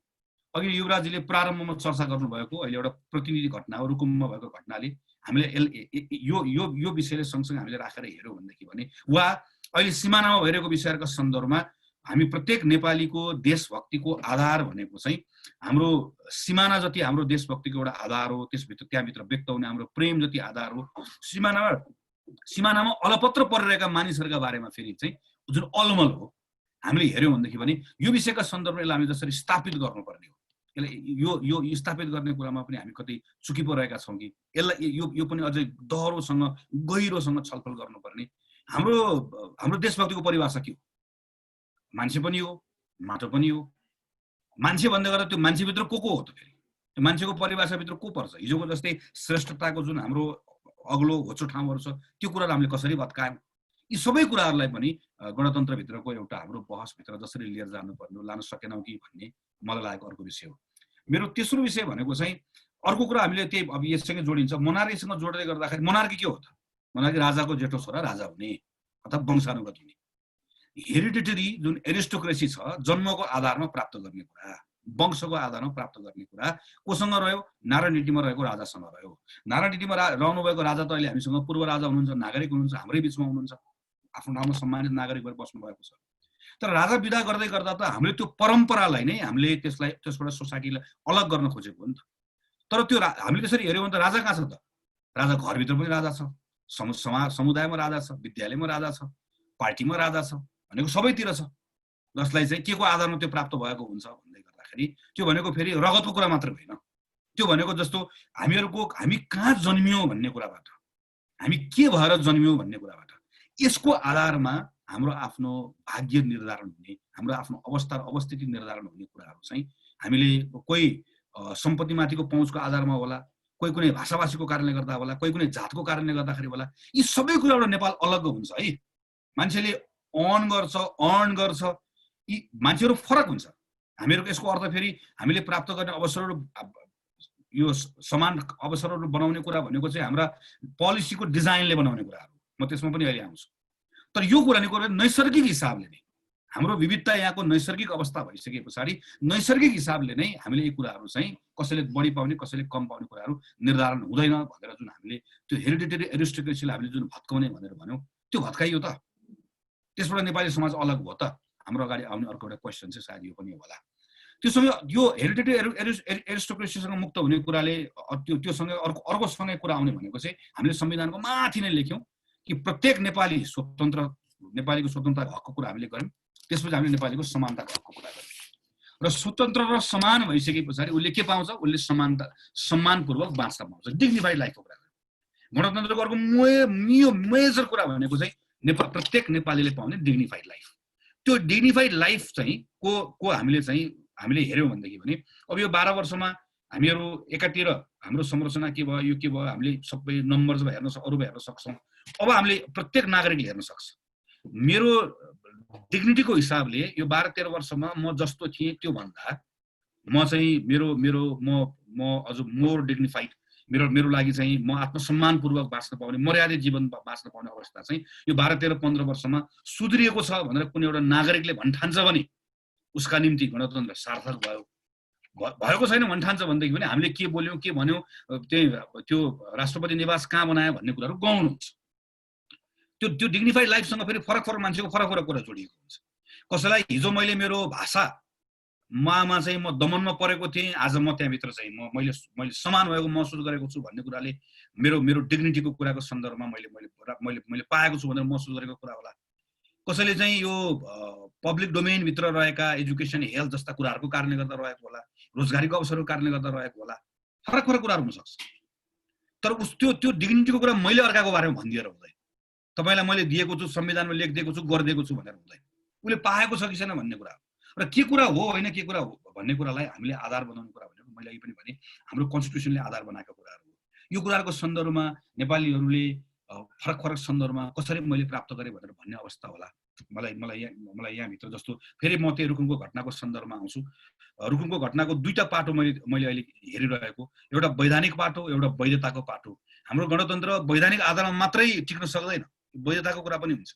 अघि युवराजीले प्रारम्भमा चर्चा गर्नुभएको अहिले एउटा प्रतिनिधि घटना हो, रुकुममा भएको घटनाले हामीले यो विषयले सँगसँगै हामीले राखेर हेऱ्यौँ भनेदेखि भने वा अहिले सिमानामा भइरहेको विषयहरूका सन्दर्भमा हामी प्रत्येक नेपालीको देशभक्तिको आधार भनेको चाहिँ हाम्रो सिमाना जति हाम्रो देशभक्तिको एउटा आधार हो, त्यहाँभित्र व्यक्त हुने हाम्रो प्रेम जति आधार हो। सिमानामा अलपत्र परिरहेका मानिसहरूका बारेमा फेरि चाहिँ जुन अलमल हो हामीले हेऱ्यौँ भनेदेखि भने यो विषयका सन्दर्भमा यसलाई हामी जसरी स्थापित गर्नुपर्ने हो, यसलाई यो स्थापित गर्ने कुरामा पनि हामी कतै चुकी परेका छौँ कि यसलाई यो पनि अझै गहिरोसँग छलफल गर्नुपर्ने। हाम्रो देशभक्तिको परिभाषा के हो? मान्छे पनि हो, माटो पनि हो। मान्छे भन्दै गर्दा त्यो मान्छेभित्र को हो त? फेरि त्यो मान्छेको परिभाषाभित्र को पर्छ? हिजोको जस्तै श्रेष्ठताको जुन हाम्रो अग्लो होचो ठाउँहरू छ त्यो कुराहरू हामीले कसरी भत्कायौँ? यी सबै कुराहरूलाई पनि गणतन्त्रभित्रको एउटा हाम्रो बहसभित्र जसरी लिएर जानुपर्ने लान सकेनौँ कि भन्ने मलाई लागेको अर्को विषय हो। मेरो तेस्रो विषय भनेको चाहिँ अर्को कुरा हामीले त्यही अब यससँग जोडिन्छ, मोनार्कीसँग जोड्दै गर्दाखेरि मोनार्की के हो त? मोनार्की राजाको जेठो छोरा राजा हुने अथवा वंशानुगत हुने, हेरिडिटरी जुन एरिस्टोक्रेसी छ जन्मको आधारमा प्राप्त गर्ने कुरा, वंशको आधारमा प्राप्त गर्ने कुरा कोसँग रह्यो? नारायण रेड्डीमा रहेको राजासँग रह्यो। नारायण रेड्डीमा रहनुभएको राजा त अहिले हामीसँग पूर्व राजा हुनुहुन्छ, नागरिक हुनुहुन्छ, हाम्रै बिचमा हुनुहुन्छ, आफ्नो ठाउँमा सम्मानित नागरिक भएर बस्नु भएको छ। तर राजा विदा गर्दै गर्दा त हामीले त्यो परम्परालाई नै हामीले त्यसबाट सोसाइटीलाई अलग गर्न खोजेको हो नि त। तर त्यो हामीले त्यसरी हेऱ्यौँ भने त राजा कहाँ छ त? राजा घरभित्र पनि राजा छ, समुदायमा राजा छ, विद्यालयमा राजा छ, पार्टीमा राजा छ भनेको सबैतिर छ, जसलाई चाहिँ के को आधारमा त्यो प्राप्त भएको हुन्छ भन्दै गर्दाखेरि त्यो भनेको फेरि रगतको कुरा मात्र होइन। त्यो भनेको जस्तो हामी कहाँ जन्मियौँ भन्ने कुराबाट, हामी के भएर जन्मियौँ भन्ने कुराबाट, यसको आधारमा हाम्रो आफ्नो भाग्य निर्धारण हुने, हाम्रो आफ्नो अवस्थिति निर्धारण हुने कुराहरू चाहिँ हामीले कोही सम्पत्तिमाथिको पहुँचको आधारमा होला, कोही कुनै भाषाभाषीको कारणले गर्दा होला, कोही कुनै जातको कारणले गर्दाखेरि होला, यी सबै कुराबाट नेपाल अलग हुन्छ है। मान्छेले अर्न गर्छ, यी मान्छेहरू फरक हुन्छ। हामीहरूको यसको अर्थ फेरि हामीले प्राप्त गर्ने अवसरहरू यो समान अवसरहरू बनाउने कुरा भनेको चाहिँ हाम्रा पोलिसीको डिजाइनले बनाउने कुराहरू, म त्यसमा पनि अहिले आउँछु। तर यो कुरा नैसर्गिक हिसाबले नै हाम्रो विविधता यहाँको नैसर्गिक अवस्था भइसके पछाडि नैसर्गिक हिसाबले नै हामीले यी कुराहरू चाहिँ कसैले बढी पाउने कसैले कम पाउने कुराहरू निर्धारण हुँदैन भनेर जुन हामीले त्यो हेरिडिटेरी एरिस्टोक्रेसीलाई हामीले जुन भत्काउने भनेर भन्यौँ त्यो भत्काइयो त। त्यसबाट नेपाली समाज अलग भयो त? हाम्रो अगाडि आउने अर्को एउटा क्वेसन चाहिँ सायद यो पनि होला। त्योसँग यो हेरिडिटेरी एरिस्टोक्रेसीसँग मुक्त हुने कुराले त्योसँग अर्कोसँगै कुरा आउने भनेको चाहिँ हामीले संविधानको माथि नै लेख्यौँ कि प्रत्येक नेपालीको स्वतन्त्रताको हकको कुरा हामीले गऱ्यौँ। त्यसपछि हामीले नेपालीको समानताको हकको कुरा गऱ्यौँ र स्वतन्त्र र समान भइसके पछाडि उसले के पाउँछ? उसले सम्मानपूर्वक बाँच्न पाउँछ, डिग्निफाइड लाइफको कुरा गऱ्यौँ। गणतन्त्रको अर्को मेजर कुरा भनेको चाहिँ प्रत्येक नेपालीले पाउने डिग्निफाइड लाइफ। त्यो डिग्निफाइड लाइफ चाहिँ को हामीले हेऱ्यौँ भनेदेखि भने अब यो 12 वर्षमा हामीहरू एकातिर हाम्रो संरचना के भयो, यो के भयो, हामीले सबै नम्बर जब हेर्न अरू हेर्न सक्छौँ। अब हामीले प्रत्येक नागरिकले हेर्न सक्छ। मेरो डिग्निटीको हिसाबले यो 12-13 वर्षमा म जस्तो थिएँ त्यो भन्दा म चाहिँ म अझ मोर डिग्निफाइड, मेरो लागि चाहिँ म आत्मसम्मानपूर्वक बाँच्न पाउने, मर्यादित जीवन बाँच्न पाउने अवस्था चाहिँ यो 12-13-15 वर्षमा सुध्रिएको छ भनेर कुनै एउटा नागरिकले भन्ठान्छ भने उसका निम्ति गणतन्त्र सार्थक भएको छैन भन्ठान्छ भनेदेखि पनि हामीले के बोल्यौँ के भन्यौँ त्यो राष्ट्रपति निवास कहाँ बनायो भन्ने कुराहरू गाउनुहुन्छ। त्यो डिग्निफाइड लाइफसँग फेरि फरक मान्छेको फरक कुरा जोडिएको हुन्छ। कसैलाई हिजो मैले मेरो भाषामा चाहिँ म दमनमा परेको थिएँ, आज म त्यहाँभित्र चाहिँ मैले समान भएको महसुस गरेको छु भन्ने कुराले मेरो डिग्निटीको कुराको सन्दर्भमा मैले पाएको छु भनेर महसुस गरेको कुरा होला। कसैले चाहिँ यो पब्लिक डोमेनभित्र रहेका एजुकेसन हेल्थ जस्ता कुराहरूको कारणले गर्दा रहेको होला, रोजगारीको अवसरको कारणले गर्दा रहेको होला, फरक कुराहरू हुनसक्छ। तर त्यो डिग्निटीको कुरा मैले अर्काको बारेमा भनिदिएर हुँदैन। तपाईँलाई मैले दिएको छु, संविधानमा लेखिदिएको छु, गरिदिएको छु भनेर हुँदैन। उसले पाएको छ कि छैन भन्ने कुरा हो। र के कुरा हो होइन के कुरा हो भन्ने कुरालाई हामीले आधार बनाउने कुरा भनेको मैले अघि पनि भने हाम्रो कन्स्टिट्युसनले आधार बनाएका कुराहरू हो। यो कुराहरूको सन्दर्भमा नेपालीहरूले फरक सन्दर्भमा कसरी मैले प्राप्त गरेँ भनेर भन्ने अवस्था होला। मलाई यहाँभित्र जस्तो फेरि म त्यही रुकुमको घटनाको सन्दर्भमा आउँछु। रुकुमको घटनाको दुईटा पाटो मैले अहिले हेरिरहेको, एउटा वैधानिक पाटो, एउटा वैधताको पाटो। हाम्रो गणतन्त्र वैधानिक आधारमा मात्रै टिक्न सक्दैन, वैधताको कुरा पनि हुन्छ।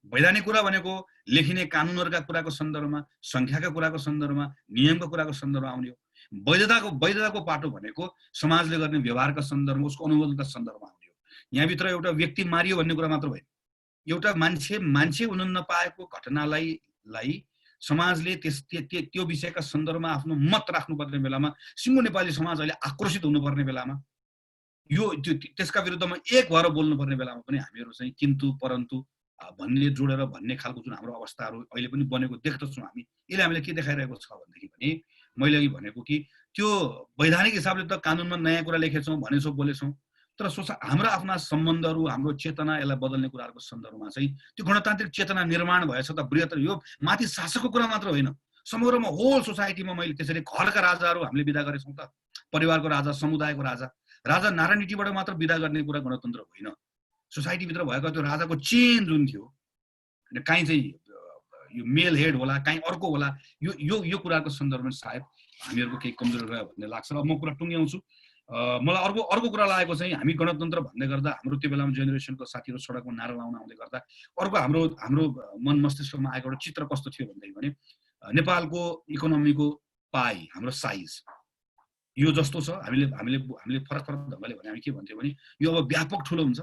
वैधानिक कुरा भनेको लेखिने कानुनहरूका कुराको सन्दर्भमा, संख्याका कुराको सन्दर्भमा, नियमको कुराको सन्दर्भमा आउने हो। वैधताको पाटो भनेको समाजले गर्ने व्यवहारका सन्दर्भमा, उसको अनुमोदनका सन्दर्भमा आउने हो। यहाँभित्र एउटा व्यक्ति मारियो भन्ने कुरा मात्र होइन, एउटा मान्छे हुन नपाएको घटनालाई समाजले त्यो विषयका सन्दर्भमा आफ्नो मत राख्नुपर्ने बेलामा, सिङ्गो नेपाली समाज अहिले आक्रोशित हुनुपर्ने बेलामा, यो त्यसका विरुद्धमा एक भएर बोल्नुपर्ने बेलामा पनि हामीहरू चाहिँ किन्तु परन्तु जोडेर भन्ने खालको जुन हाम्रो अवस्थाहरू अहिले पनि बनेको देख्दछौँ हामी। यसले हामीले के देखाइरहेको छ भनेदेखि भने मैले अघि भनेको कि त्यो वैधानिक हिसाबले त कानुनमा नयाँ कुरा लेखेछौँ, भनेछौँ, बोलेछौँ, तर हाम्रो आफ्ना सम्बन्धहरू, हाम्रो चेतना, यसलाई बदल्ने कुराहरूको सन्दर्भमा चाहिँ त्यो गणतान्त्रिक चेतना निर्माण भएछ त बृहत्तर। यो माथि शासकको कुरा मात्र होइन, समग्रमा होल सोसाइटीमा मैले त्यसरी घरका राजाहरू हामीले विदा गरेछौँ त, परिवारको राजा, समुदायको राजा नारायणटीबाट मात्र विदा गर्ने कुरा गणतन्त्र होइन। सोसाइटीभित्र भएको त्यो राजाको चेन जुन थियो, काहीँ चाहिँ यो मेल हेड होला, काहीँ अर्को होला, यो कुराको सन्दर्भमा सायद हामीहरूको केही कमजोरी रह्यो भन्ने लाग्छ। र म कुरा टुङ्ग्याउँछु। मलाई अर्को कुरा लागेको चाहिँ हामी गणतन्त्र भन्दै गर्दा हाम्रो त्यो बेलामा जेनेरेसनको साथीहरू सडकमा नारा लाउन आउँदै गर्दा अर्को हाम्रो मन मस्तिष्कमा आएको एउटा चित्र कस्तो थियो भन्दाखेरि भने नेपालको इकोनोमीको पाइ, हाम्रो साइज यो जस्तो छ। हामीले फरक ढङ्गले भने हामी के भन्थ्यौँ भने यो अब व्यापक ठुलो हुन्छ।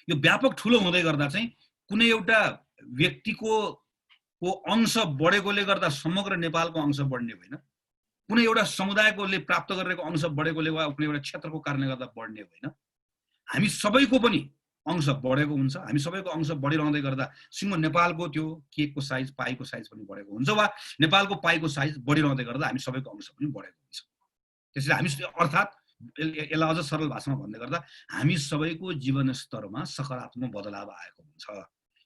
यो व्यापक ठुलो हुँदै गर्दा चाहिँ कुनै एउटा व्यक्तिको अंश बढेकोले गर्दा समग्र नेपालको अंश बढ्ने होइन, कुनै एउटा समुदायकोले प्राप्त गरेको अंश बढेकोले वा कुनै एउटा क्षेत्रको कारणले गर्दा बढ्ने होइन। हामी सबैको पनि अंश बढेको हुन्छ। हामी सबैको अंश बढिरहँदै गर्दा सिङ्गो नेपालको त्यो केकको साइज, पाइको साइज पनि बढेको हुन्छ, वा नेपालको पाइको साइज बढिरहँदै गर्दा हामी सबैको अंश पनि बढेको हुन्छ। त्यसैले हामी अर्थात् यसलाई अझ सरल भाषामा भन्दै गर्दा हामी सबैको जीवन स्तरमा सकारात्मक बदलाव आएको हुन्छ।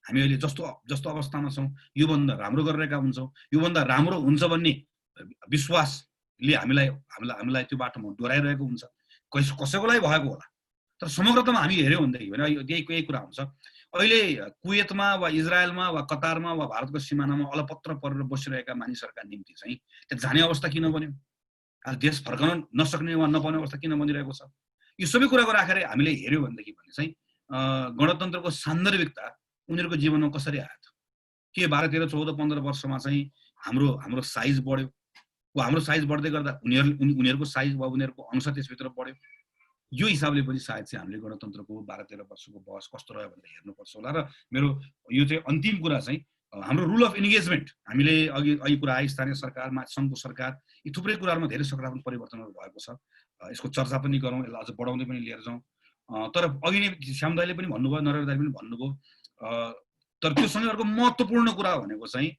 हामी अहिले जस्तो अवस्थामा छौँ योभन्दा राम्रो गरिरहेका हुन्छौँ, योभन्दा राम्रो हुन्छ भन्ने विश्वासले हामीलाई त्यो बाटोमा डोराइरहेको हुन्छ। कसैको लागि भएको होला, तर समग्रतामा हामी हेऱ्यौँ भनेदेखि भने यही कुरा हुन्छ। अहिले कुवेतमा वा इजरायलमा वा कतारमा वा भारतको सिमानामा अलपत्र परेर बसिरहेका मानिसहरूका निम्ति चाहिँ त्यहाँ जाने अवस्था किन बन्यो? आज देश फर्काउन नसक्ने वा नपाउने अवस्था किन बनिरहेको छ? यो सबै कुराको राखेर हामीले हेर्यो भनेदेखि भने चाहिँ गणतन्त्रको सान्दर्भिकता उनीहरूको जीवनमा कसरी आयो त? के 12, 13, 14, 15 वर्षमा चाहिँ हाम्रो साइज बढ्यो वा हाम्रो साइज बढ्दै गर्दा उनीहरूको साइज वा उनीहरूको अंश त्यसभित्र बढ्यो? यो हिसाबले पनि सायद चाहिँ हामीले गणतन्त्रको 12, 13 वर्षको बहस कस्तो रह्यो भनेर हेर्नुपर्छ होला। र मेरो यो चाहिँ अन्तिम कुरा चाहिँ हाम्रो रुल अफ इन्गेजमेन्ट, हामीले अघि कुरा आयो स्थानीय सरकार, सङ्घको सरकार, यी थुप्रै कुराहरूमा धेरै सकारात्मक परिवर्तनहरू भएको छ। यसको चर्चा पनि गरौँ, यसलाई अझ बढाउँदै पनि लिएर जाउँ। तर अघि नै श्याम दाइले पनि भन्नुभयो, नरेन्द्र दाइले पनि भन्नुभयो, तर त्योसँगै अर्को महत्त्वपूर्ण कुरा भनेको चाहिँ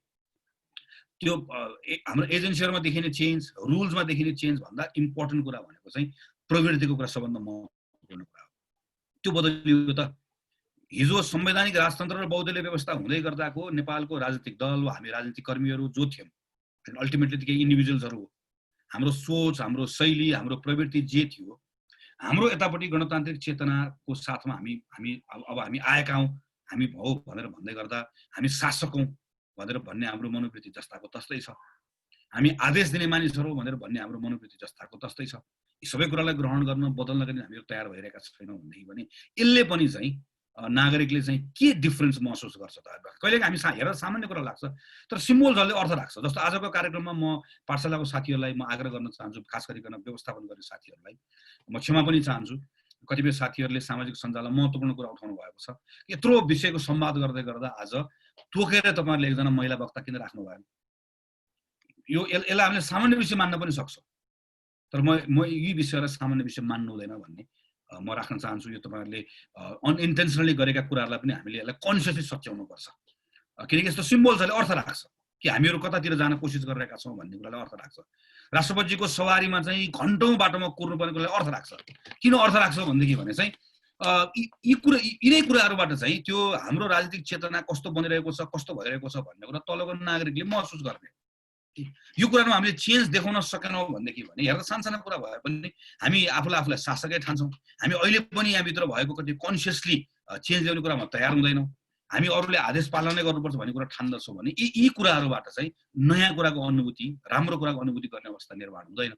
त्यो हाम्रो एजेन्सीहरूमा देखिने चेन्ज, रुल्समा देखिने चेन्ज भन्दा इम्पोर्टेन्ट कुरा भनेको चाहिँ प्रवृत्तिको कुरा सबभन्दा महत्त्वपूर्ण कुरा हो। त्यो बदलियो त। हिजो संवैधानिक राजतन्त्र र बहुदलीय व्यवस्था हुँदै गर्दाको नेपालको राजनीतिक दल वा हामी राजनीतिक कर्मीहरू जो थियौँ, अल्टिमेटली त केही इन्डिभिजुअल्सहरू हो, हाम्रो सोच, हाम्रो शैली, हाम्रो प्रवृत्ति जे थियो, हाम्रो यतापट्टि गणतान्त्रिक चेतनाको साथमा अब हामी आएका हौँ, हामी भौ भनेर भन्दै गर्दा हामी शासक हौँ भनेर भन्ने हाम्रो मनोवृत्ति जस्ताको तस्तै छ। हामी आदेश दिने मानिसहरू भनेर भन्ने हाम्रो मनोवृत्ति जस्ताको तस्तै छ। यी सबै कुरालाई ग्रहण गर्न, बदल्नका लागि हामीहरू तयार भइरहेका छैनौँ भनेदेखि भने यसले पनि चाहिँ नागरिकले चाहिँ के डिफरेन्स महसुस गर्छ त? कहिलेकाहीँ हामी हेरेर सामान्य कुरा लाग्छ, तर सिम्बोल्सहरूले अर्थ राख्छ। जस्तो आजको कार्यक्रममा म पाठशालाको साथीहरूलाई म आग्रह गर्न चाहन्छु, खास गरिकन व्यवस्थापन गर्ने साथीहरूलाई म क्षमा पनि चाहन्छु। कतिपय साथीहरूले सामाजिक सञ्जालमा महत्त्वपूर्ण कुरा उठाउनु भएको छ। यत्रो विषयको संवाद गर्दै गर्दा आज तोकेर तपाईँहरूले एकजना महिला वक्ता किन राख्नु भएन? यसलाई हामीले सामान्य विषय मान्न पनि सक्छौँ, तर म यी विषयलाई सामान्य विषय मान्नु हुँदैन भन्ने म राख्न चाहन्छु। यो तपाईँहरूले अनइन्टेन्सनली गरेका कुराहरूलाई पनि हामीले यसलाई कन्सियसली सच्याउनु पर्छ, किनकि यस्तो सिम्बोल्सहरूले अर्थ राख्छ कि हामीहरू कतातिर जान कोसिस गरिरहेका छौँ भन्ने कुरालाई अर्थ राख्छ। राष्ट्रपतिजीको सवारीमा चाहिँ घन्टौँ बाटोमा कुर्नुपर्ने कुरालाई अर्थ राख्छ। किन अर्थ राख्छ भनेदेखि भने चाहिँ यिनै कुराहरूबाट चाहिँ त्यो हाम्रो राजनीतिक चेतना कस्तो बनिरहेको छ, कस्तो भइरहेको छ भन्ने कुरा तलको नागरिकले महसुस गर्ने। यो कुरामा हामीले चेन्ज देखाउन सकेनौँ भनेदेखि भने हेर्दा सानसानो कुरा भए पनि हामी आफूलाई शासकै ठान्छौँ। हामी अहिले पनि यहाँभित्र भएको कति कन्सियसली चेन्ज ल्याउने कुरामा तयार हुँदैनौँ। हामी अरूले आदेश पालनै गर्नुपर्छ भन्ने कुरा ठान्दछौँ भने यी कुराहरूबाट चाहिँ नयाँ कुराको अनुभूति, राम्रो कुराको अनुभूति गर्ने अवस्था निर्माण हुँदैन।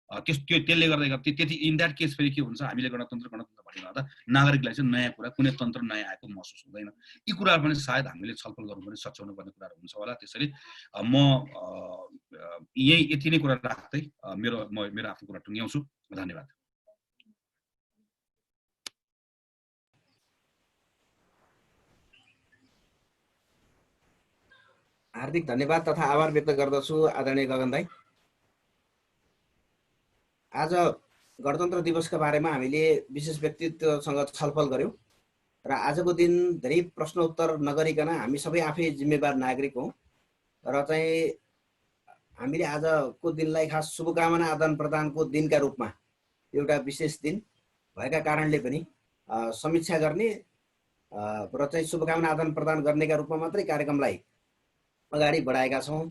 त्यसले गर्दा त्यति इन द्याट केस फेरि के हुन्छ, हामीले गणतन्त्र भनिरहँदा नागरिकलाई चाहिँ नयाँ कुरा, कुनै तन्त्र नयाँ आएको महसुस हुँदैन। यी कुराहरू पनि सायद हामीले छलफल गर्नुपर्ने, सच्याउनु पर्ने कुराहरू हुन्छ होला। त्यसरी म यति नै कुरा राख्दै मेरो आफ्नो कुरा टुङ्ग्याउँछु। धन्यवाद। हार्दिक धन्यवाद तथा आभार व्यक्त गर्दछु आदरणीय गगन दाइ। आज गणतन्त्र दिवसका बारेमा हामीले विशेष व्यक्तित्वसँग छलफल गऱ्यौँ र आजको दिन धेरै प्रश्नोत्तर नगरिकन हामी सबै आफै जिम्मेवार नागरिक हौँ र चाहिँ हामीले आजको दिनलाई खास शुभकामना आदान प्रदानको दिनका रूपमा एउटा विशेष दिन भएका कारणले पनि समीक्षा गर्ने र चाहिँ शुभकामना आदान प्रदान गर्नेका रूपमा मात्रै कार्यक्रमलाई अगाडि बढाएका छौँ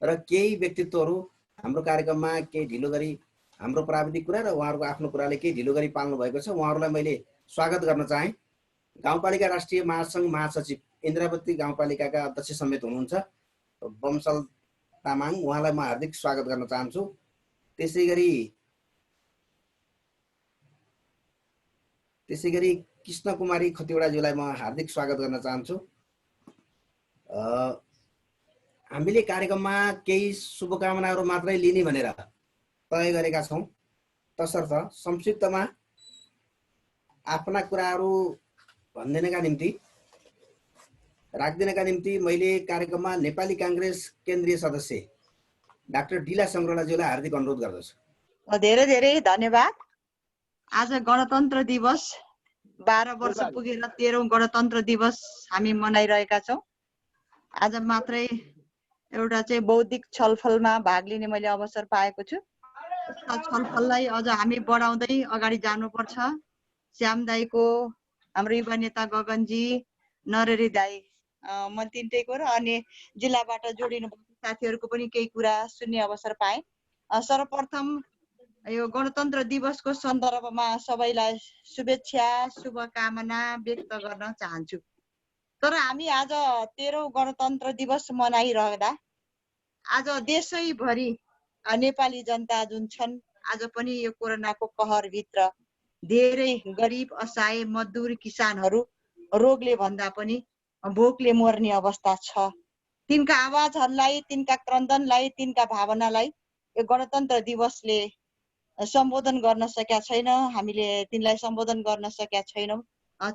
र केही व्यक्तित्वहरू हाम्रो कार्यक्रममा केही ढिलो गरी हाम्रो प्राविधिक कुरा र उहाँहरूको आफ्नो कुराले केही ढिलो गरी पाल्नु भएको छ। उहाँहरूलाई मैले स्वागत गर्न चाहेँ। गाउँपालिका राष्ट्रिय महासङ्घ महासचिव इन्द्रावती गाउँपालिकाका अध्यक्ष समेत हुनुहुन्छ बमसल तामाङ, उहाँलाई म हार्दिक स्वागत गर्न चाहन्छु। त्यसै गरी कृष्ण कुमारी खतिवडाज्यूलाई म हार्दिक स्वागत गर्न चाहन्छु। हामीले कार्यक्रममा केही शुभकामनाहरू मात्रै लिने भनेर तय गरेका छौँ, तसर्थ संक्षिप्तमा आफ्ना कुराहरू राखिदिनका निम्ति मैले कार्यक्रममा नेपाली काङ्ग्रेस केन्द्रीय सदस्य डाक्टर डिला सङ्ग्रौलाज्यूलाई हार्दिक अनुरोध गर्दछु। धेरै धेरै धन्यवाद। आज गणतन्त्र दिवस 12 वर्ष पुगेर 13औं गणतन्त्र दिवस हामी मनाइरहेका छौँ। आज मात्रै एउटा चाहिँ बौद्धिक छलफलमा भाग लिने मैले अवसर पाएको छु। छलफललाई अझ हामी बढाउँदै अगाडि जानुपर्छ। श्याम दाईको, हाम्रो युवा नेता गगनजी, नरहरी दाई, म तिनटैको र अनि जिल्लाबाट जोडिनु भएको साथीहरूको पनि केही कुरा सुन्ने अवसर पाएँ। सर्वप्रथम यो गणतन्त्र दिवसको सन्दर्भमा सबैलाई शुभेच्छा, शुभकामना व्यक्त गर्न चाहन्छु। तर हामी आज 13औं गणतन्त्र दिवस मनाइरहँदा आज देशैभरि नेपाली जनता जुन छन् आज पनि यो कोरोनाको कहरभित्र धेरै गरिब असहाय मजदुर किसानहरू रोगले भन्दा पनि भोकले मर्ने अवस्था छ। तिनका आवाजहरूलाई, तिनका क्रन्दनलाई, तिनका भावनालाई यो गणतन्त्र दिवसले सम्बोधन गर्न सकेका छैन। हामीले तिनलाई सम्बोधन गर्न सकेका छैनौँ।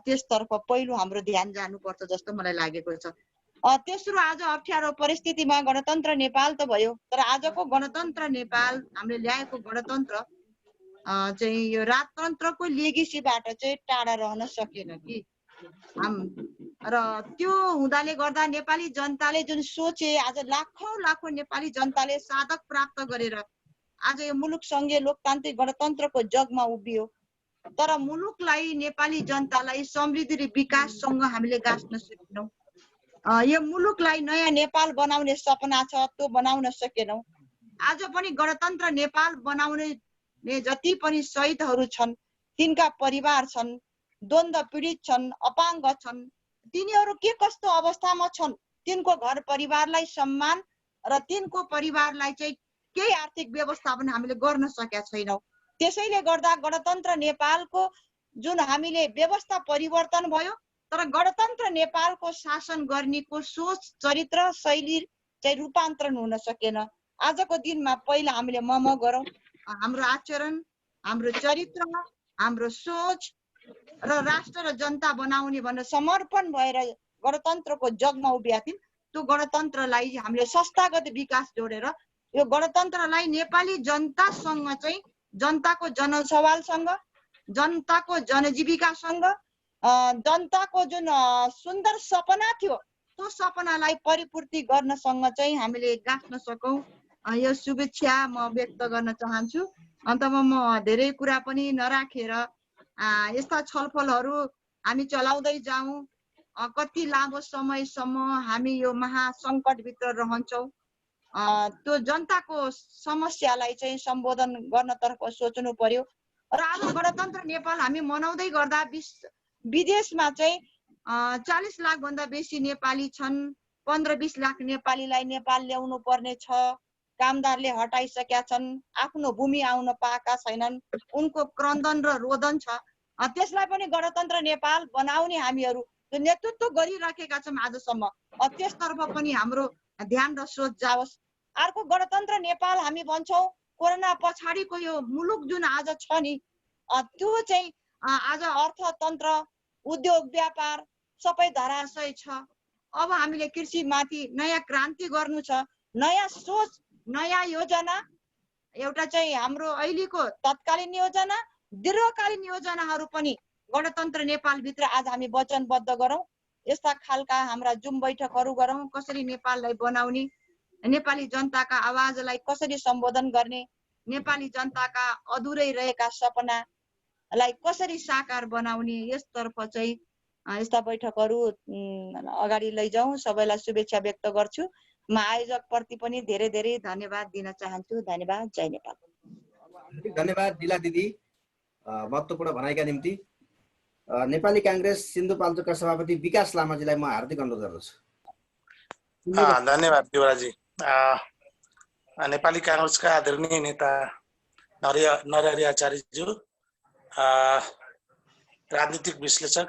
त्यसतर्फ पहिलो हाम्रो ध्यान जानुपर्छ जस्तो मलाई लागेको छ। तेस्रो, आज अप्ठ्यारो परिस्थितिमा गणतन्त्र नेपाल त भयो, तर आजको गणतन्त्र नेपाल हामीले ल्याएको गणतन्त्र चाहिँ यो राजतन्त्रको लेगेसीबाट चाहिँ टाढा रहन सकेन कि र त्यो हुँदाले गर्दा नेपाली जनताले जुन सोचे, आज लाखौं नेपाली जनताले साधक प्राप्त गरेर आज यो मुलुक सङ्घीय लोकतान्त्रिक गणतन्त्रको जगमा उभियो। तर मुलुकलाई, नेपाली जनतालाई समृद्धि र विकाससँग हामीले गाँच्न सकेनौँ। यो मुलुकलाई नयाँ नेपाल बनाउने सपना छ, त्यो बनाउन सकेनौँ। आज पनि गणतन्त्र नेपाल बनाउने जति पनि शहीदहरू छन्, तिनका परिवार छन्, द्वन्द्व पीडित छन्, अपाङ्ग छन्, तिनीहरू के कस्तो अवस्थामा छन्, तिनको घर परिवारलाई सम्मान र तिनको परिवारलाई चाहिँ केही आर्थिक व्यवस्थापन हामीले गर्न सकेका छैनौँ। त्यसैले गर्दा गणतन्त्र नेपालको जुन हामीले व्यवस्था परिवर्तन भयो, तर गणतन्त्र नेपालको शासन गर्नेको सोच, चरित्र, शैली चाहिँ रूपान्तरण हुन सकेन। आजको दिनमा पहिला हामीले गरौँ, हाम्रो आचरण, हाम्रो चरित्र, हाम्रो सोच र राष्ट्र र जनता बनाउने भनेर समर्पण भएर गणतन्त्रको जगमा उभिएका थियौँ। त्यो गणतन्त्रलाई हामीले संस्थागत विकास जोडेर यो गणतन्त्रलाई नेपाली जनतासँग चाहिँ, जनताको जनसवालसँग, जनताको जनजीविकासँग, जनताको जुन सुन्दर सपना थियो त्यो सपनालाई परिपूर्ति गर्नसँग चाहिँ हामीले गाँच्न सकौँ, यो शुभेच्छा म व्यक्त गर्न चाहन्छु। अन्तमा म धेरै कुरा पनि नराखेर यस्ता छलफलहरू हामी चलाउँदै जाउँ, कति लामो समयसम्म हामी यो महासङ्कटभित्र रहन्छौँ, त्यो जनताको समस्यालाई चाहिँ सम्बोधन गर्नतर्फ सोच्नु पर्यो। र आज गणतन्त्र नेपाल हामी मनाउँदै गर्दा विदेशमा चाहिँ 40 लाख भन्दा बेसी नेपाली छन्। 15-20 लाख नेपालीलाई नेपाल ल्याउनु पर्ने छ। कामदारले हटाइसकेका छन्, आफ्नो भूमि आउन पाएका छैनन्, उनको क्रन्दन र रोदन छ। त्यसलाई पनि गणतन्त्र नेपाल बनाउने हामीहरू जो नेतृत्व गरिराखेका छौँ आजसम्म, त्यसतर्फ पनि हाम्रो ध्यान र सोच जाओस्। अर्को, गणतन्त्र नेपाल हामी भन्छौँ, कोरोना पछाडिको यो मुलुक जुन आज छ नि, त्यो चाहिँ आज अर्थतन्त्र, उद्योग व्यापार सबै धराशय छ। अब हामीले कृषिमाथि नयाँ क्रान्ति गर्नु छ, नयाँ सोच, नयाँ योजना, एउटा चाहिँ हाम्रो अहिलेको तत्कालीन योजना, दीर्घकालीन योजनाहरू पनि गणतन्त्र नेपालभित्र आज हामी वचनबद्ध गरौँ। यस्ता खालका हाम्रा जुम बैठकहरू गरौँ, कसरी नेपाललाई बनाउने, नेपाली जनताका आवाजलाई कसरी सम्बोधन गर्ने, नेपाली जनताका अधुरै रहेका सपनालाई कसरी साकार बनाउने, यसतर्फ चाहिँ यस्ता बैठकहरू अगाडि लैजाउँ। सबैलाई शुभेच्छा व्यक्त गर्छु। म आयोजकप्रति पनि धेरै धेरै धन्यवाद दिन चाहन्छु। धन्यवाद। जय नेपाल। धन्यवाद दिला दिदी महत्त्वपूर्ण भनाइका निम्ति। नेपाली काङ्ग्रेस सिन्धुपाल्चोकका सभापति विकास लामाजीलाई म हार्दिक अनुरोध गर्दछु। धन्यवाद देवराजी। नेपाली काङ्ग्रेसका आदरणीय नेता नरहरि आचार्यज्यू, राजनीतिक विश्लेषक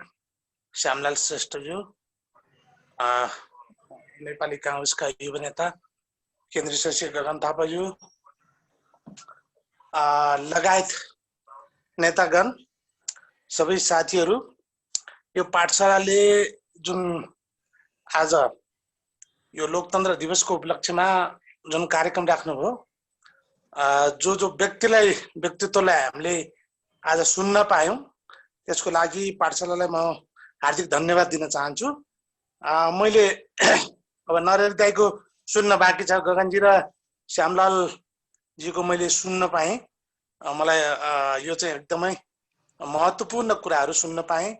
श्यामलाल श्रेष्ठज्यू, नेपाली काङ्ग्रेसका युवा नेता केन्द्रीय सचिव गगन थापाज्यू लगायत नेतागण, सबै साथीहरू, यो पाठशालाले जुन आज यो लोकतन्त्र दिवसको उपलक्ष्यमा जुन कार्यक्रम राख्नुभयो, जो व्यक्तित्वलाई हामीले आज सुन्न पायौँ, त्यसको लागि पाठशालालाई म हार्दिक धन्यवाद दिन चाहन्छु। मैले अब नरहरि दाइको सुन्न बाँकी छ, गगनजी र श्यामलालजीको मैले सुन्न पाएँ। मलाई यो चाहिँ एकदमै महत्त्वपूर्ण कुराहरू सुन्न पाएँ।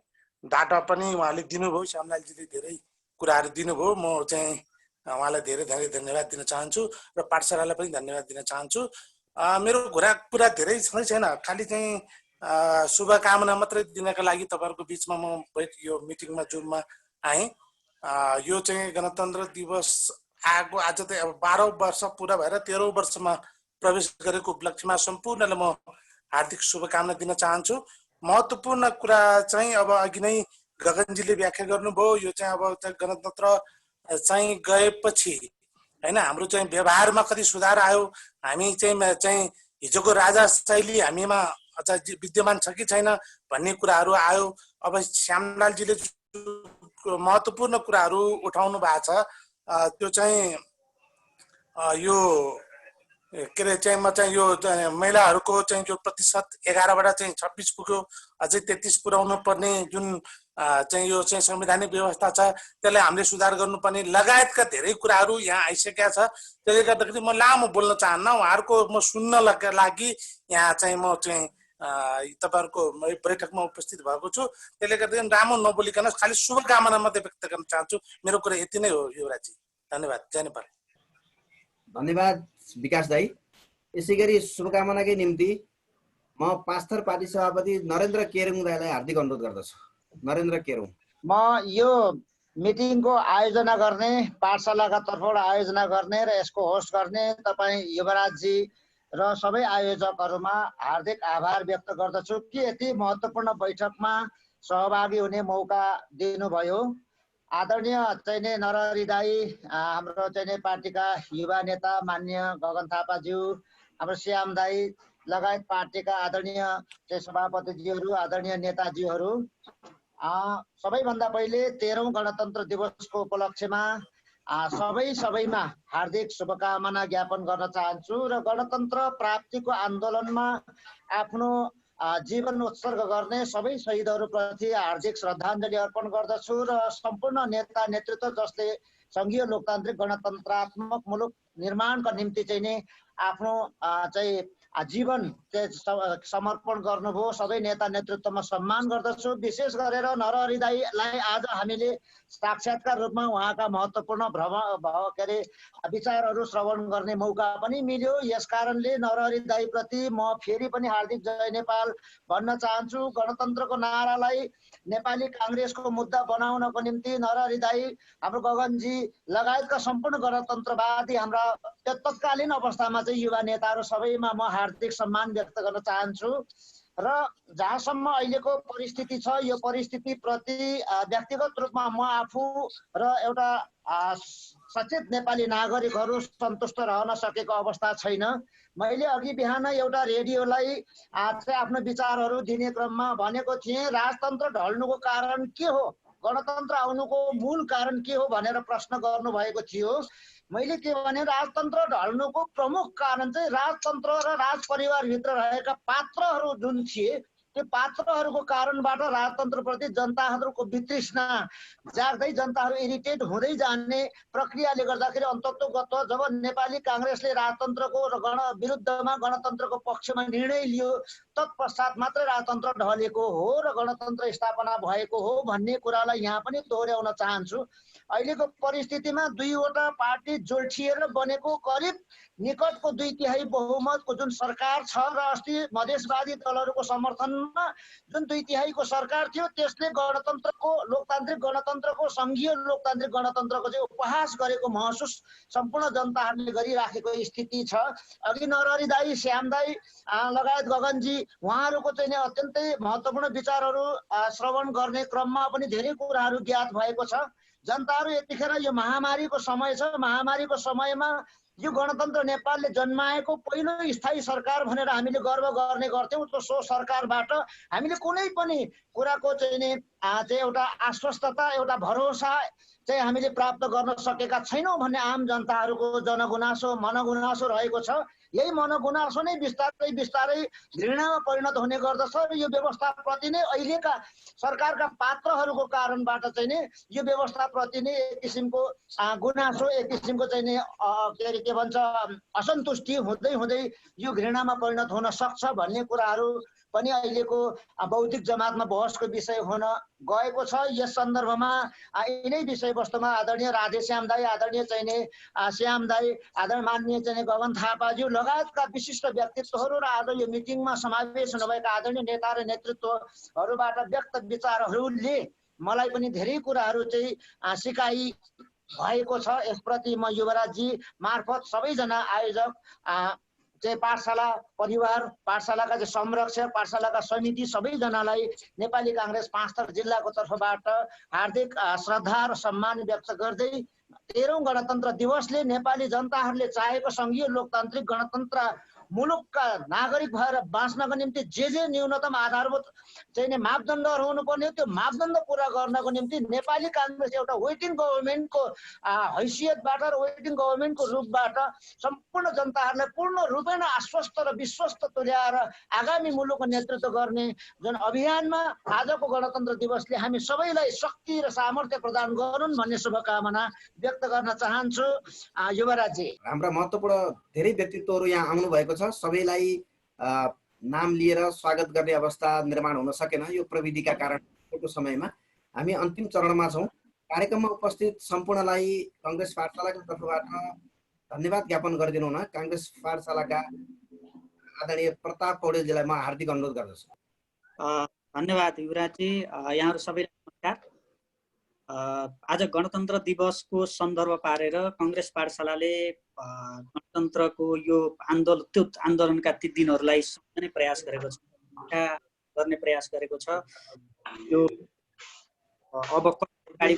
डाटा पनि उहाँले दिनुभयो, श्यामलालजीले धेरै कुराहरू दिनुभयो। म चाहिँ उहाँलाई धेरै धेरै धन्यवाद दिन चाहन्छु र पाठशालालाई पनि धन्यवाद दिन चाहन्छु। मेरो कुरा धेरै छैन, खालि चाहिँ शुभकामना मात्रै दिनका लागि तपाईँहरूको बिचमा म यो मिटिङमा जुममा आएँ। यो चाहिँ गणतन्त्र दिवस आएको आज त अब 12 वर्ष पुरा भएर 13औं वर्षमा प्रवेश गरेको उपलक्ष्यमा सम्पूर्णलाई म हार्दिक शुभकामना दिन चाहन्छु। महत्त्वपूर्ण कुरा चाहिँ अब अघि नै गगनजीले व्याख्या गर्नुभयो, यो चाहिँ अब गणतन्त्र चाहिँ गएपछि हैन हाम्रो चाहिँ व्यवहारमा कति सुधार आयो, हामी चाहिँ हिजोको राजा शैली हामीमा अझ विद्यमान छ कि छैन भन्ने कुराहरू आयो। अब श्यामलालजीले महत्त्वपूर्ण कुराहरू उठाउनु भएको छ, त्यो चाहिँ यो के अरे चाहिँ म चाहिँ यो महिलाहरूको चाहिँ जो प्रतिशत 11बाट चाहिँ 26 पुग्यो, अझै 33 पुर्याउनु पर्ने जुन चाहिँ यो चाहिँ संवैधानिक व्यवस्था छ त्यसलाई हामीले सुधार गर्नुपर्ने लगायतका धेरै कुराहरू यहाँ आइसकेका छ। त्यसले गर्दाखेरि म लामो बोल्न चाहन्न, उहाँहरूको म सुन्न लागि यहाँ चाहिँ म चाहिँ तपाईहरुको बैठकमा उपस्थित भएको छु। त्यसले गर्दा लामो नबोलिकन खालि शुभकामना मात्रै व्यक्त गर्न चाहन्छु। मेरो कुरा यति नै हो युवराजी, धन्यवाद। जय नेपाल। धन्यवाद विकास दाई। यसै गरी शुभकामनाकै निम्ति म पाँचथर पार्टी सभापति नरेन्द्र केरुङ दाईलाई हार्दिक अनुरोध गर्दछु। नरेन्द्र केरुङ। म यो मिटिङको आयोजना गर्ने, पाठशालाका तर्फबाट आयोजना गर्ने र यसको होस्ट गर्ने तपाईँ युवराजजी र सबै आयोजकहरूमा हार्दिक आभार व्यक्त गर्दछु कि यति महत्त्वपूर्ण बैठकमा सहभागी हुने मौका दिनुभयो। आदरणीय चाहिँ नरहरि दाई, हाम्रो चाहिँ पार्टीका युवा नेता मान्य गगन थापाज्यू, हाम्रो श्याम दाई लगायत पार्टीका आदरणीय चाहिँ सभापतिज्यूहरू, आदरणीय नेताजीहरू, सबैभन्दा पहिले 13औं गणतन्त्र दिवसको उपलक्ष्यमा सबैमा हार्दिक शुभकामना ज्ञापन गर्न चाहन्छु र गणतन्त्र प्राप्तिको आन्दोलनमा आफ्नो जीवन उत्सर्ग गर्ने सबै शहीदहरूप्रति हार्दिक श्रद्धाञ्जली अर्पण गर्दछु र सम्पूर्ण नेता नेतृत्व जसले संघीय लोकतान्त्रिक गणतन्त्रात्मक मुलुक निर्माणका निम्ति चाहिँ नि आफ्नो चाहिँ जीवन समर्पण गर्नुभयो, सबै नेता नेतृत्वमा सम्मान गर्दछु। विशेष गरेर नरहरि दाईलाई आज हामीले साक्षात्कार रूपमा उहाँका महत्त्वपूर्ण विचारहरू श्रवण गर्ने मौका पनि मिल्यो। यसकारणले नरहरि दाईप्रति म फेरि पनि हार्दिक जय नेपाल भन्न चाहन्छु। गणतन्त्रको नारालाई नेपाली काङ्ग्रेसको मुद्दा बनाउनको निम्ति नरहरि दाई, हाम्रो गगनजी लगायतका सम्पूर्ण गणतन्त्रवादी हाम्रा तत्कालीन अवस्थामा चाहिँ युवा नेताहरू सबैमा म हार्दिक सम्मान व्यक्त गर्न चाहन्छु। र जहाँसम्म अहिलेको परिस्थिति छ, यो परिस्थिति प्रति व्यक्तिगत रूपमा म आफू र एउटा सचेत नेपाली नागरिकहरू सन्तुष्ट रहन सकेको अवस्था छैन। मैले अघि बिहान एउटा रेडियोलाई आफ्नो विचारहरू दिने क्रममा भनेको थिएँ, राजतन्त्र ढल्नुको कारण के हो, गणतन्त्र आउनुको मूल कारण के हो भनेर प्रश्न गर्नुभएको थियो। मैले के भने राजतन्त्र ढल्नुको प्रमुख कारण चाहिँ राजतन्त्र र राजपरिवारभित्र रहेका पात्रहरू जुन थिए, त्यो पात्रहरूको कारणबाट राजतन्त्रप्रति जनताहरूको वितृष्णा जाग्दै जनताहरू इरिटेट हुँदै जाने प्रक्रियाले गर्दाखेरि अन्ततोगत जब नेपाली काङ्ग्रेसले राजतन्त्रको र विरुद्धमा गणतन्त्रको पक्षमा निर्णय लियो, तत्पश्चात मात्रै राजतन्त्र ढलेको हो र गणतन्त्र स्थापना भएको हो भन्ने कुरालाई यहाँ पनि दोहोर्याउन चाहन्छु। अहिलेको परिस्थितिमा दुईवटा पार्टी जोल्ठिएर बनेको करिब निकटको 2/3 बहुमतको जुन सरकार छ र अस्ति मधेसवादी दलहरूको समर्थनमा जुन 2/3 को सरकार थियो, त्यसले गणतन्त्रको लोकतान्त्रिक गणतन्त्रको संघीय लोकतान्त्रिक गणतन्त्रको चाहिँ उपहास गरेको महसुस सम्पूर्ण जनताहरूले गरिराखेको स्थिति छ। अघि नरहरि दाई, श्याम दाई लगायत गगनजी उहाँहरूको चाहिँ अत्यन्तै महत्त्वपूर्ण विचारहरू श्रवण गर्ने क्रममा पनि धेरै कुराहरू ज्ञात भएको छ। जनताहरू यतिखेर यो महामारीको समय छ, महामारीको समयमा यो गणतन्त्र नेपालले जन्माएको पहिलो स्थायी सरकार भनेर हामीले गर्व गर्ने गर्थ्यौँ। सो सरकारबाट हामीले कुनै पनि कुराको चाहिँ एउटा आश्वस्तता, एउटा भरोसा चाहिँ हामीले प्राप्त गर्न सकेका छैनौँ भन्ने आम जनताहरूको जनगुनासो, मनगुनासो रहेको छ। यही मनगुनासो नै बिस्तारै बिस्तारै घृणामा परिणत हुने गर्दछ र यो व्यवस्थाप्रति नै अहिलेका सरकारका पात्रहरूको कारणबाट चाहिँ नि यो व्यवस्थाप्रति नै एक किसिमको गुनासो, एक किसिमको चाहिँ नि के भन्छ असन्तुष्टि हुँदै हुँदै यो घृणामा परिणत हुन सक्छ भन्ने कुराहरू पनि अहिलेको बौद्धिक जमातमा बहसको विषय हुन गएको छ। यस सन्दर्भमा यिनै विषयवस्तुमा आदरणीय राधेश्याम दाई, आदरणीय चाहिने श्याम दाई, आदरणीय माननीय चाहिने गगन थापाज्यू लगायतका विशिष्ट व्यक्तित्वहरू र आज यो मिटिङमा समावेश हुनुभएका आदरणीय नेता र नेतृत्वहरूबाट व्यक्त विचारहरूले मलाई पनि धेरै कुराहरू चाहिँ सिकाइ भएको छ। यसप्रति म युवराजजी मार्फत सबैजना आयोजक चाहिँ पाठशाला परिवार, पाठशालाका चाहिँ संरक्षक, पाठशालाका समिति सबैजनालाई नेपाली काङ्ग्रेस पाँचथर जिल्लाको तर्फबाट हार्दिक श्रद्धा र सम्मान व्यक्त गर्दै 13औं गणतन्त्र दिवसले नेपाली जनताहरूले चाहेको सङ्घीय लोकतान्त्रिक गणतन्त्र मुलुकका नागरिक भएर बाँच्नको निम्ति जे न्यूनतम आधारभूत चाहिँ मापदण्डहरू हुनुपर्ने त्यो मापदण्ड पुरा गर्नको निम्ति नेपाली काङ्ग्रेस एउटा वेटिङ गभर्मेन्टको हैसियतबाट र वेटिङ गभर्मेन्टको रूपबाट सम्पूर्ण जनताहरूलाई पूर्ण रूपेण आश्वस्त र विश्वस्त तुल्याएर आगामी मुलुकको नेतृत्व गर्ने जुन अभियानमा आजको गणतन्त्र दिवसले हामी सबैलाई शक्ति र सामर्थ्य प्रदान गरून् भन्ने शुभकामना व्यक्त गर्न चाहन्छु। युवराजी, हाम्रा महत्त्वपूर्ण धेरै व्यक्तित्वहरू यहाँ आउनु भएको छ। सबैलाई नाम लिएर स्वागत गर्ने अवस्था निर्माण हुन सकेन यो प्रविधिका कारण। छोटो समयमा हामी अन्तिम चरणमा छौँ। कार्यक्रममा उपस्थित सम्पूर्णलाई काङ्ग्रेस पाठशालाको तर्फबाट धन्यवाद ज्ञापन गरिदिनु हुन काङ्ग्रेस पाठशालाका आदरणीय प्रताप पौडेलजीलाई म हार्दिक अनुरोध गर्दछु। धन्यवाद युवराजी। यहाँहरू सबैलाई नमस्कार। आज गणतन्त्र दिवसको सन्दर्भ पारेर काङ्ग्रेस पाठशालाले गणतन्त्रको यो आन्दोलनका ती दिनहरूलाई सम्झने प्रयास गरेको छ, गर्ने प्रयास गरेको छ। यो अब अगाडि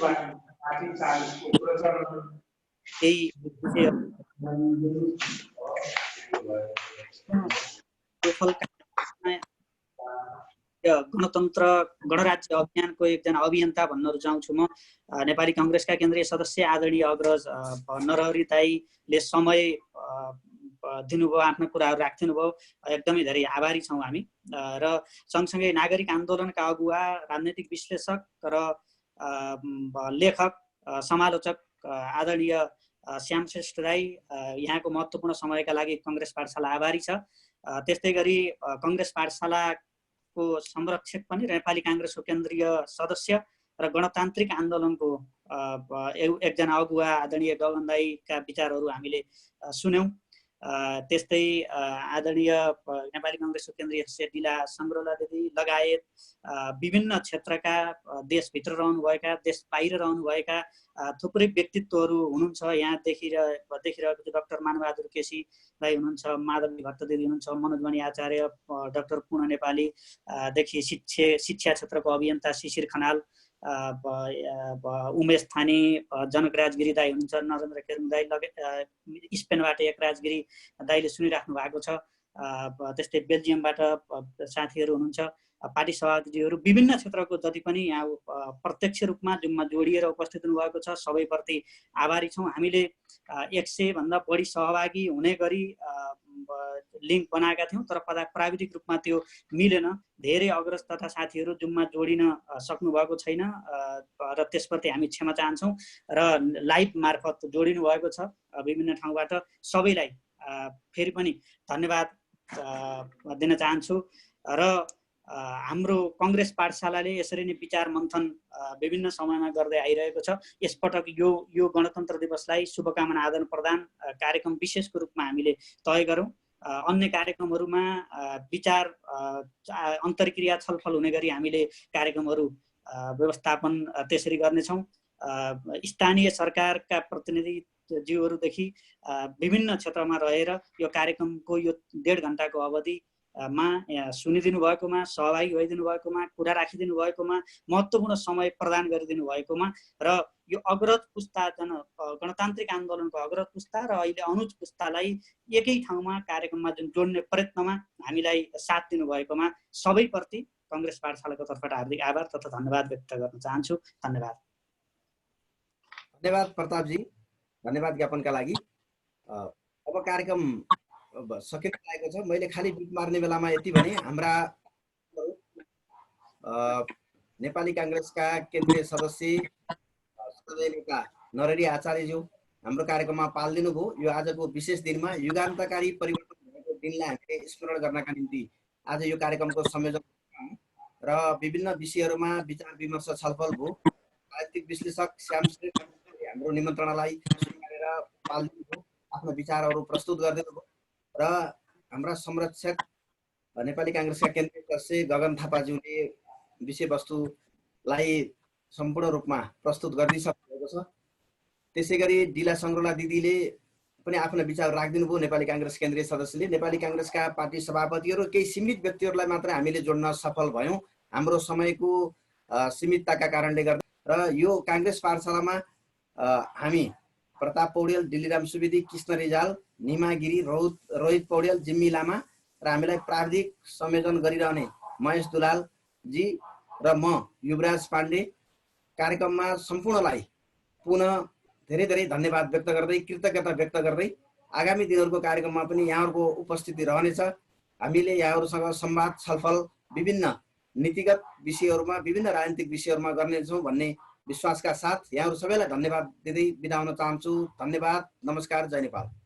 गणतन्त्र गणराज्य अभियानको एकजना अभियन्ता भन्न रुचाउँछु म। नेपाली काङ्ग्रेसका केन्द्रीय सदस्य आदरणीय अग्रज नरहरि दाइले समय दिनुभयो, आफ्ना कुराहरू राखिदिनु भयो। एकदमै धेरै आभारी छौँ हामी। र सँगसँगै नागरिक आन्दोलनका अगुवा, राजनैतिक विश्लेषक र लेखक, समालोचक आदरणीय श्याम श्रेष्ठ दाई, यहाँको महत्त्वपूर्ण समयका लागि काङ्ग्रेस पाठशाला आभारी छ। त्यस्तै गरी काङ्ग्रेस पाठशालाको संरक्षक पनि नेपाली काङ्ग्रेसको केन्द्रीय सदस्य र गणतान्त्रिक आन्दोलनको एकजना अगुवा आदरणीय गगन दाइका विचारहरू हामीले सुन्यौँ। त्यस्तै आदरणीय नेपाली काङ्ग्रेसको केन्द्रीय सदस्य डिला सङ्ग्रोला दिदी लगायत विभिन्न क्षेत्रका देशभित्र रहनुभएका, देश बाहिर रहनुभएका थुप्रै व्यक्तित्वहरू हुनुहुन्छ। यहाँ देखिरहेको चाहिँ डाक्टर मानबहादुर केसी दाई हुनुहुन्छ, माधवी भट्ट दिदी हुनुहुन्छ, मनोजमणि आचार्य, डाक्टर पुन नेपालीदेखि शिक्षा क्षेत्रको अभियन्ता शिशिर खनाल, उमेश थानी, जनकराज गिरी दाई हुनुहुन्छ, नरेन्द्र केरुङ दाई, स्पेनबाट एकराज गिरी दाईले सुनिराख्नु भएको छ। त्यस्तै बेल्जियमबाट साथीहरू हुनुहुन्छ, पार्टी सभापतिजीहरू, विभिन्न क्षेत्रको जति पनि यहाँ प्रत्यक्ष रूपमा जुममा जोडिएर उपस्थित हुनुभएको छ, सबैप्रति आभारी छौँ। हामीले 100 भन्दा बढी सहभागी हुने गरी लिङ्क बनाएका थियौँ, तर प्राविधिक रूपमा त्यो मिलेन। धेरै अग्रज तथा साथीहरू जुममा जोडिन सक्नुभएको छैन र त्यसप्रति हामी क्षमा चाहन्छौँ। र लाइभ मार्फत जोडिनु भएको छ विभिन्न ठाउँबाट। सबैलाई फेरि पनि धन्यवाद दिन चाहन्छु। र हाम्रो काङ्ग्रेस पाठशालाले यसरी नै विचार मन्थन विभिन्न समयमा गर्दै आइरहेको छ। यसपटक यो गणतन्त्र दिवसलाई शुभकामना आदान प्रदान कार्यक्रम विशेषको रूपमा हामीले तय गरौँ। अन्य कार्यक्रमहरूमा विचार अन्तर्क्रिया छलफल हुने गरी हामीले कार्यक्रमहरू व्यवस्थापन त्यसरी गर्नेछौँ। स्थानीय सरकारका प्रतिनिधिज्यूहरूदेखि विभिन्न क्षेत्रमा रहेर यो कार्यक्रमको यो 1.5 घण्टाको अवधिमा सुनिदिनु भएकोमा, सहभागी भइदिनु भएकोमा, कुरा राखिदिनु भएकोमा, महत्त्वपूर्ण समय प्रदान गरिदिनु भएकोमा र यो अग्रज पुस्ता गणतान्त्रिक आन्दोलनको अग्रज पुस्ता र अहिले अनुज पुस्तालाई एकै ठाउँमा कार्यक्रममा जोड्ने प्रयत्नमा हामीलाई साथ दिनुभएकोमा सबैप्रति काङ्ग्रेस पाठशालाको तर्फबाट हार्दिक आभार तथा धन्यवाद व्यक्त गर्न चाहन्छु। धन्यवाद। धन्यवाद प्रतापजी, धन्यवाद ज्ञापनका लागि। अब कार्यक्रम सकिन लागेको छ। मैले खालि बिट मार्ने बेलामा यति भने हाम्रा नेपाली काङ्ग्रेसका केन्द्रीय सदस्य नेता नरहरि आचार्यज्यू हाम्रो कार्यक्रममा पाल्दिनु भयो। यो आजको विशेष दिनमा युगान्तकारी परिवर्तन भएको दिनलाई हामीले स्मरण गर्नका निम्ति आज यो कार्यक्रमको संयोजन र विभिन्न विषयहरूमा विचार विमर्श छलफल भयो। राजनीतिक विश्लेषक श्याम श्रेष्ठले हाम्रो निमन्त्रणालाई स्वीकारेर पाल्दिनु भयो, आफ्नो विचारहरू प्रस्तुत गरिदिनु भयो र हाम्रा संरक्षक नेपाली काङ्ग्रेसका केन्द्रीय सदस्य गगन थापाज्यूले विषयवस्तुलाई सम्पूर्ण रूपमा प्रस्तुत गरिदिइसक्नु भएको छ। त्यसै गरी डिला सङ्ग्रोला दिदीले पनि आफ्ना विचार राखिदिनु भयो नेपाली काङ्ग्रेस केन्द्रीय सदस्यले। नेपाली काङ्ग्रेसका पार्टी सभापतिहरू केही सीमित व्यक्तिहरूलाई मात्र हामीले जोड्न सफल भयौँ हाम्रो समयको सीमितताका कारणले गर्दा। र यो काङ्ग्रेस पाठशालामा हामी प्रताप पौडेल, दिल्लीराम सुवेदी, कृष्ण रिजाल, निमा गिरी, रोहित पौडेल, जिम्मी लामा र हामीलाई प्राविधिक संयोजन गरिरहने महेश दुलाल जी र म युवराज पाण्डे कार्यक्रममा सम्पूर्णलाई पुनः धेरै धेरै धन्यवाद व्यक्त गर्दै कृतज्ञता व्यक्त गर्दै आगामी दिनहरूको कार्यक्रममा पनि यहाँहरूको उपस्थिति रहनेछ। हामीले यहाँहरूसँग संवाद छलफल विभिन्न नीतिगत विषयहरूमा विभिन्न राजनीतिक विषयहरूमा गर्नेछौँ भन्ने विश्वासका साथ यहाँहरू सबैलाई धन्यवाद दिँदै बिदा हुन चाहन्छु। धन्यवाद, नमस्कार, जय नेपाल।